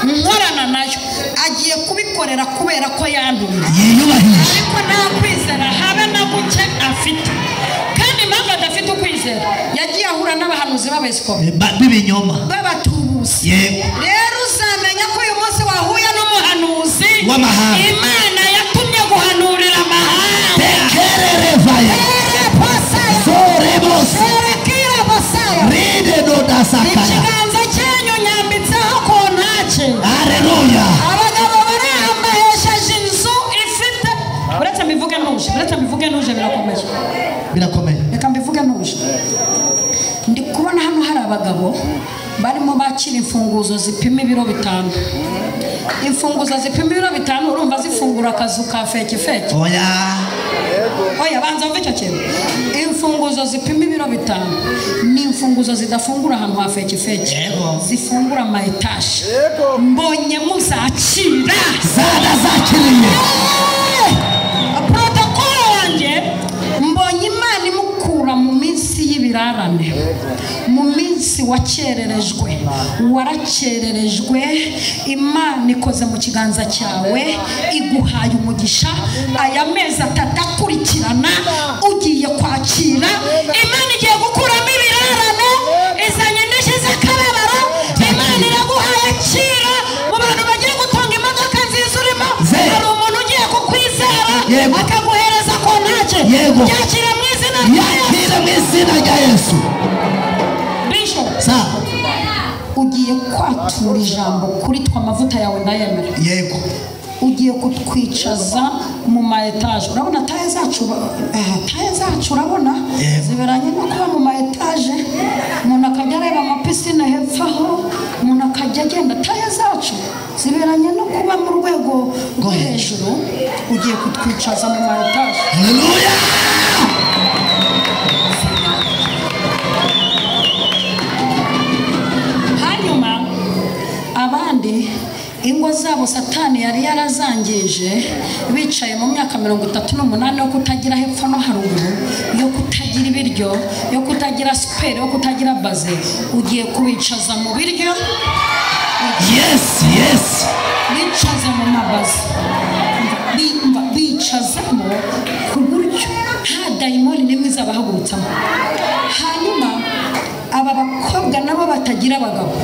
nkorana nayo agiye kubikorera kubera ko yantumye ariko nta kwizera habe na guke afite kandi impamvu adafite ukwizera yagiye ahura n'abahanuzi b'abesikoro b'ibinyoma b'abatubuzi rero uzamenya ko uyu munsi wahuye n'umuhanuzi w'amahanga Imana yatumye guhanurira amahanga ikiganza cyanyu nyambitseho kontake haleluya abagabo barahambahesheje inzu ifite uretse mbivuge ntuje birakomeye reka mbivuge ntuje ndi kubona hano hari abagabo barimo bakira imfunguzo zipima ibiro 5 imfunguzo zipima ibiro 5 urumva zifungura akazu ka feke oya banza mve cyo kintu imfunguzo zipima ibiro 5 ni imfunguzo zidafungura ahantu ha feke zifungura ama etage mbonye muzakira zakiriye protocol wanjye mbonye Imana imukura mu minsi y'ibirarane mu minsi wakererejwe warakererejwe Imana ikoze mu kiganza cyawe iguhaye umugisha aya mezi 3 akurikirana ugiye tugiye kwakira Imana igiye gukuramo ibirarane izanye indishyi z'akababaro Imana iraguhaye akira mu bantu bagiye gutunga imodoka nziza urimo hari umuntu ugiye kukwizera akaguhereza kontake yakira mu izina rya Yesu Bishop ugiye kwatura ijambo kuri twa amavuta yawe ndayemera yego ugiye kutwicaza mu ma etaje urabona taye zacu urabona ziberanye no kuba mu ma etaje umuntu akajya areba amapisine hepfo aho umuntu akajya agenda taye zacu ziberanye no kuba mu rwego rwo hejuru ugiye kutwicaza mu ma etaje haleluya hanyuma abandi ingo zabo satani yari yarazangije bicaye mu myaka 38 yo kutagira hepfo no haruguru yo kutagira ibiryo yo kutagira superi yo kutagira baze ugiye kubicaza mu biryo yes bicaza mu mabaze bicazamo ku buryo nta dayimoni n'imwe izabahagurutsamo hanyuma aba bakobwa nabo batagira abagabo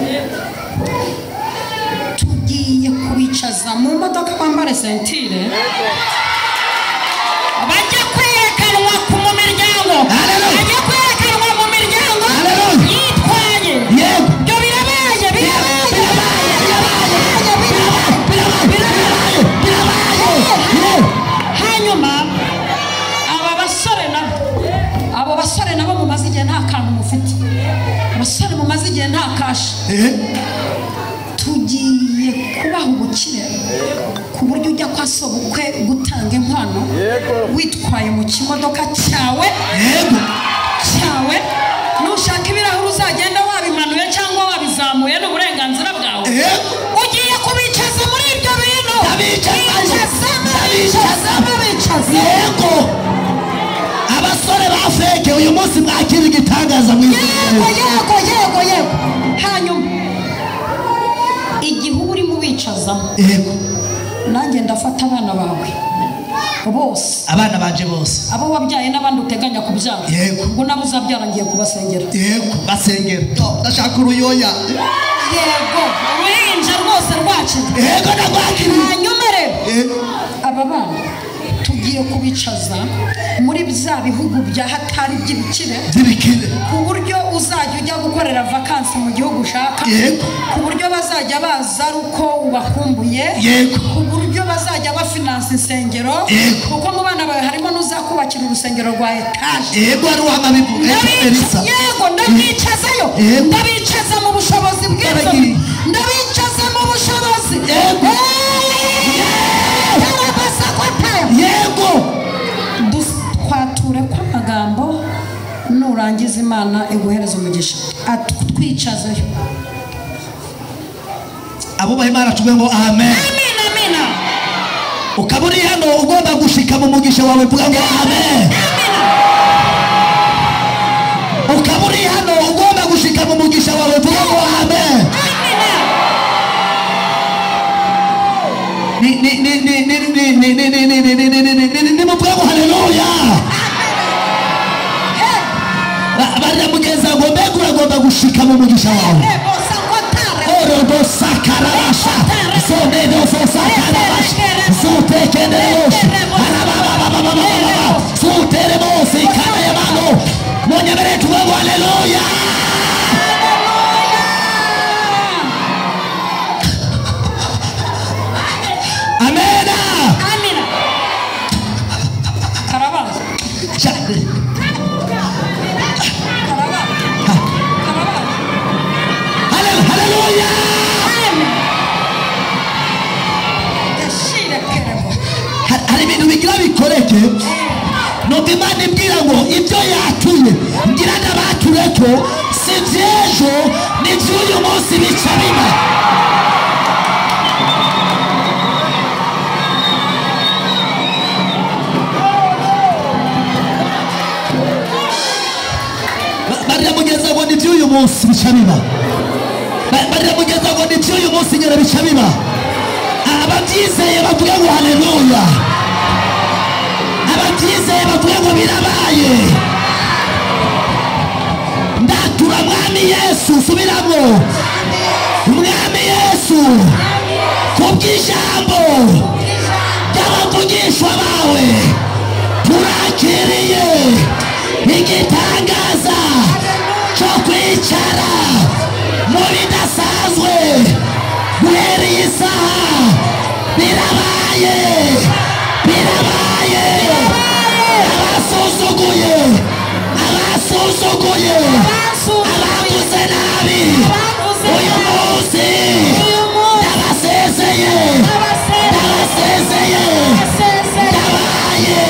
tugiye kubicaza mu modoka bambare sentire bajya kwerekanwa mu miryango bajya kwerekanwa mu miryango yitwaye ibyo birabaye hanyuma abo basore nabo mumaze igihe nta kantu mufite abasore mumaze igihe nta kashi tugiye kubaha ubukire ku buryo ujya kwa sobukwe gutanga inkwano witwaye mu kimodoka cyawe nushaka ibirahuri uzagenda wabimanuye cyangwa wabizamuye n'uburenganzira bwawe ugiye kubicaza muri ibyo bintu bicaza yego abasore ba feke uyu munsi mwakira igitangaza mu yego hanyuma igihe uri mu bicazamo nanjye ndafata abana bawe bose abana banje bose abo wabyaye n'abandi uteganya kubyara ngo nabo uzabyara ngiye kubasengera basengera ndashaka uruyoya uruhinja rwose rwakira ndagwakira hanyuma rero aba bana tugiye kubicaza muri bya bihugu bya hatari by'ibikire ku buryo uzajya ujya gukorera vakansi mu gihugu ushaka ku buryo bazajya baza ari uko ubakumbuye ku buryo bazajya bafinansa insengero kuko mu bana bawe harimo n'uzakubakira urusengero rwa etaje ndabicazayo ndabicaza mu bushobozi bw'inzu ndabicaza mu bushobozi twature kw'amagambo nurangiza Imana iguhereza umugisha atwicazeyo abubaha Imana tuvuge ngo amen ukaba uri hano ugomba gushika mu mugisha wawe vuga ngo amen ukaba uri hano ugomba gushika mu mugisha wawe vuga ngo amen nimuvuge ngo haleluya baramugeza ngo mbega uragomba gushika mu mugisha wawe sakarabasha somedo sakarabasha sutekenderoshi suteremose ikana y'abantu munyemere tuvuge ngo haleluya amena karabaza haleluya hari ibintu bigira bikoreke nuko Imana imbwira ngo ibyo yatuye ngira n'abature ko si by'ejo ni by'uyu munsi bica biba baramugeza ngo ni by'uyu munsi bica biba baramugeza ngo ni by'uyu munsi nyine bica biba ababyizeye bavuga ngo haleluya ababyizeye bavuye ngo birabaye. Ndatura mwami Yesu, subiramo. Mwami Yesu, kubw'ijambo ry'abavugishwa bawe turakiriye igitangaza cyo kwicara mu bidasanzwe. Guhera iyi saha birabaye, birabaye. Abasuzuguye, abasuzuguye, abavuze nabi, uyu munsi ndabasezeye, ndabasezeye, ndabaye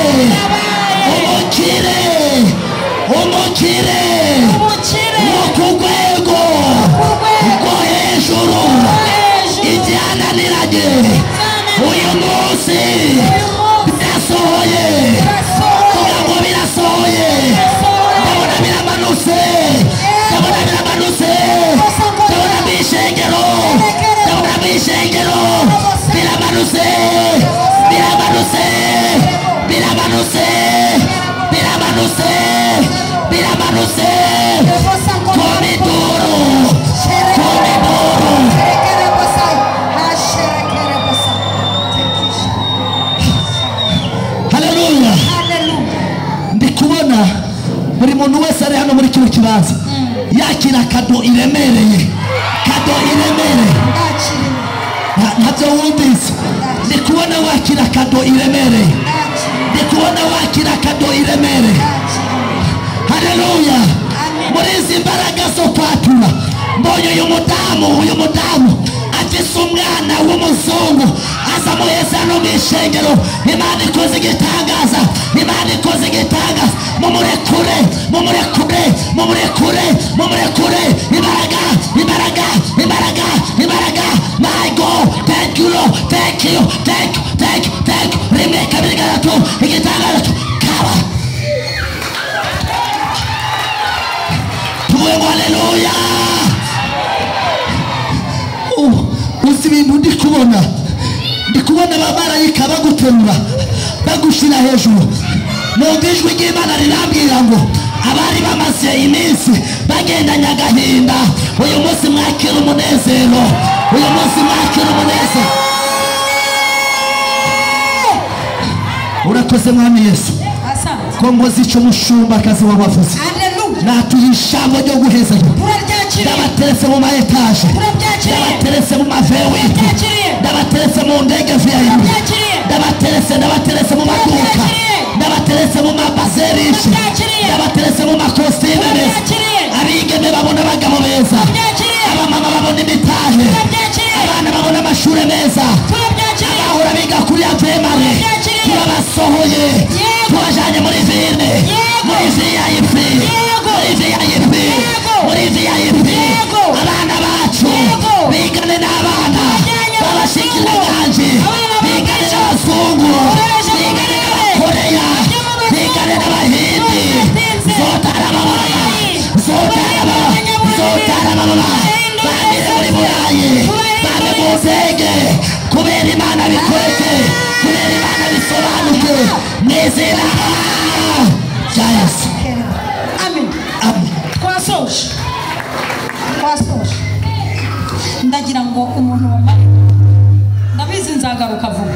umukire, umukire wo ku rwego rwo hejuru. Ibyananiranye uyu munsi birasohoye, kugira ngo birasohoye. Ndabona biramanutse, ndabona biramanutse, ndabona bishengero, ndabona bishengero, biramanutse, biramanutse, biramanutse, biramanutse, biramanutse. Komidoro, komidoro. Haleluya. Ndikubona buri muntu wese ari hano muri kino kibanza yakira kado iremereye, kado iremereye. Ntabyo wumvise? Ndikubona wakira kado iremereye, ndikubona wakira kado iremereye. Haleluya. Muri izi mbaraga zo kwatura mbonye uyu mudamu afise umwana w'umuzungu aza muheza no mw'ishengero. Imana ikoze igitangaza, Imana ikoze igitangaza. Mumurekure, mumurekure, mumurekure, mumurekure. Imbaraga, imbaraga, imbaraga, imbaraga. My God, thank you Lord, thank you, thank you, thank you, thank you. Rimwe kabiri gatatu, igitangaza kaba. Tuwe haleluya. Uzi ibintu ndikubona, ndikubona abamarayika baguterura bagushira hejuru. Numva ijwi ry'Imana rirambwira ngo abari bamaze iminsi bagendanye agahinda uyu munsi mwakira umunezero, uyu munsi mwakira umunezero. Urakoze mwami Yesu, ko mboze icyo umushumba-kazi wabavuze. Natuye ijambo ryo guheza, ndabateretse mu maetaje, ndabateretse mu mavewiti, ndabateretse mu ndege VIP, ndabateretse mu maduka, ndabateretse mu mabazerishi, ndabateretse mu makositime meza. Abigeme babona abagabo beza, abamama babona imitahe, abana babona amashuri meza, abahora biga kuri avemare turabasohoye, tubajanye muri vine, muri VIP, muri VIP, muri VIP. Abana bacu bigane n'abana b'abashikiranganje, bigane n'abazungu, bigane n'abakoreya, bigane n'abahindi. Zotara babaya, zotara babaya, zotara babaya. Bamire muri burayi, bame mu ndege, kubera Imana bikoreke, kubera Imana bisobanuke n'izina rya Yesu. Amen. Amen. Twasoje, twasoje. Ndagira ngo umuntu wambaye, ndabizi nzagaruka vuba,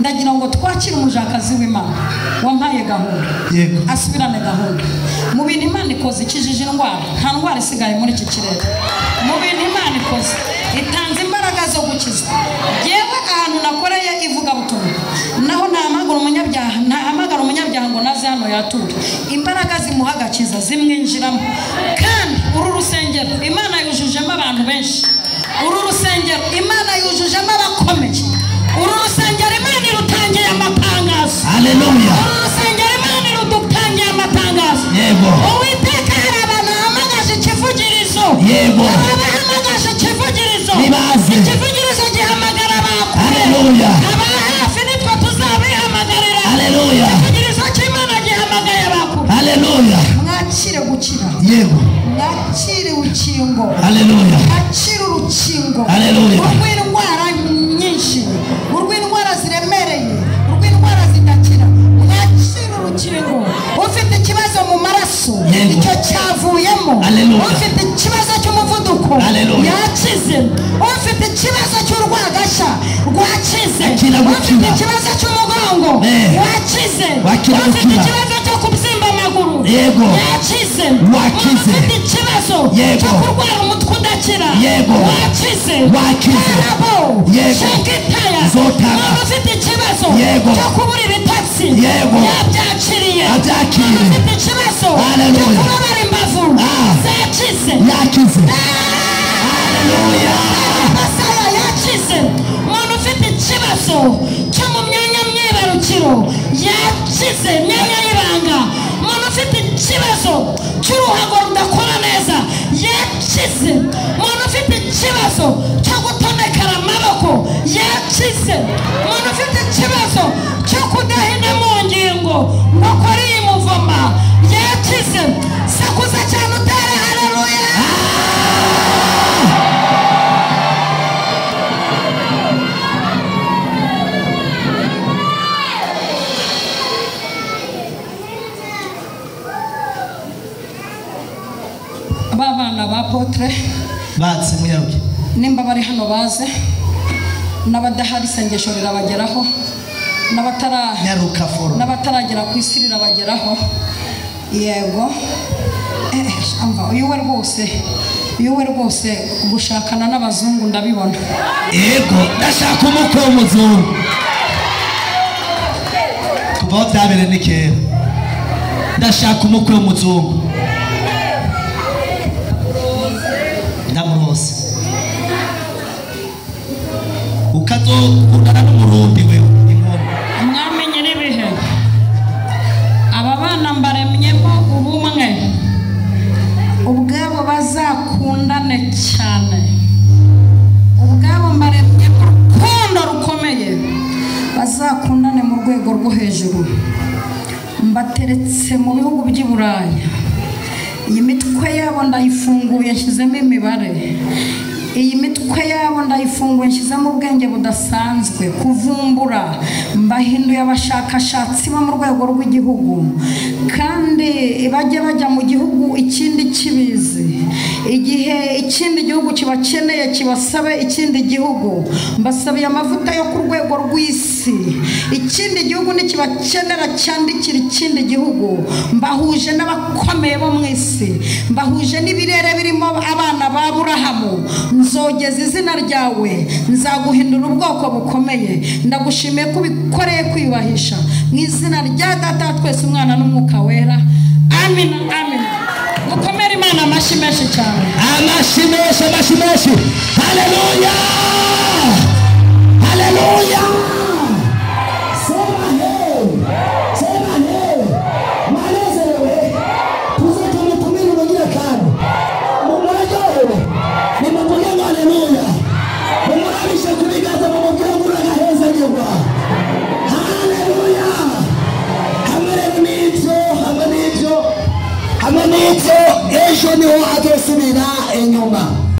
ndagira ngo twakire umujakazi w'Imana wampaye gahunda, asubirane gahunda. Mu bintu Imana ikoze ikijije indwara, nta ndwara isigaye muri iki kirere. Mu bintu Imana ikoze itanze imbaraga zo gukiza. Yewe ahantu nakoreye ivuga butumwa, naho ntahamagara umunyabyaha ngo naze hano yature. Imbaraga zimuha agakiza zimwinjiramo. Kandi uru rusengero Imana yujujemo abantu benshi, uru rusengero Imana yujujemo abakomeye, uru rusengero Imana irutangiye amatangazo. Haleluya. Uru rusengero Imana irutangiye amatangazo. Yego. Uwiteka hari abantu bahamagaje ikivugirizo, yego, bahamagaje ikivugirizo, nibaze ikivugirizo gihamagara abakuru. Haleluya. Aba hafi nitwe tuzabihamagarira. Haleluya. Ikivugirizo cy'Imana gihamagaye abakuru. Haleluya. Mwakire gukira. Yego. Mwakire urukingo. Haleluya. Mwakire urukingo. Haleluya. Urw'indwara nyinshi, urw'indwara ziremereye, urw'indwara zidakira. Mwakire cy'amaraso Yego. icyo cyavuyemo. Haleluya. Ufite ikibazo cy'umuvuduko Haleluya. yakize. Ufite ikibazo cy'urwagashya rwakize. Akira Ufite gukira. ikibazo cy'umugongo wakize. Wakira Ufite gukira. ikibazo cyo kubyimba amaguru Yego. yakize. Wakize. Ufite ikibazo Yego. cyo kurwara umutwe udakira Yego. wakize. Wakize. Karabo Yego. shekitaya. Zotara. Ufite ikibazo Yego. cyo kubura ibitotsi Yego. yabyakiriye. Abyakiriye. Ufite ikibazo Haleluya. cyo kubabara imbavu zakize. yakize. Haleluya. Masaya yakize. Umuntu ufite ikibazo cyo mu myanya myibarukiro yakize, imyanya y'ibanga. Umuntu ufite ikibazo cy'uruhago rudakora neza yakize. Umuntu ufite ikibazo cyo gutonekera amaboko yakize. Umuntu ufite ikibazo cyo kudahina mu ngingo ngo kuri iyi muvoma yakize. Sakuza cyane utere haleluya. Babana ba Apotre Batse muyaruke. nimba bari hano baze, n'abadahari isengesho rirabageraho, Nyaruka foro. n'abataragera ku isi rirabageraho. Yego. Amva uyu we rwose gushakana n'abazungu ndabibona. Yego, ndashaka umukwe w'umuzungu. Kuva byabere ni kera. Ndashaka umukwe w'umuzungu. Ndamurose. Ukazokundana n'umurundi wewe. Mwamenye n'ibihe. Aba bana mbaremyemo ubumwe. Ubwabo bazakundane cyane. Ubwabo mbaremyemo urukundo rukomeye. Bazakundane mu rwego rwo hejuru. Mbateretse mu bihugu by'i Burayi. Iyi mitwe yabo ndayifunguye nshyizemo imibare. Iyi mitwe yabo ndayifunguye nshyizemo ubwenge budasanzwe kuvumbura. Mbahinduye abashakashatsi bo mu rwego rw'igihugu, kandi bajya mu gihugu ikindi kibizi. Igihe ikindi gihugu kibakeneye kibasabe ikindi gihugu, mbasabiye amavuta yo ku rwego rw'isi. Ikindi gihugu nikibakenera cyandikira ikindi gihugu, mbahuje n'abakomeye bo mu isi, mbahuje n'ibirere birimo abana ba Aburahamu. Nzogeza izina ryawe, nzaguhindura ubwoko bukomeye. Ndagushimiye ko ubikoreye kwiyubahisha mu izina rya Data twese, Umwana n'Umwuka Wera. Amen. Amen. Mukomere Imana amashyi menshi cyane. Amashyi menshi. Haleluya. Haleluya.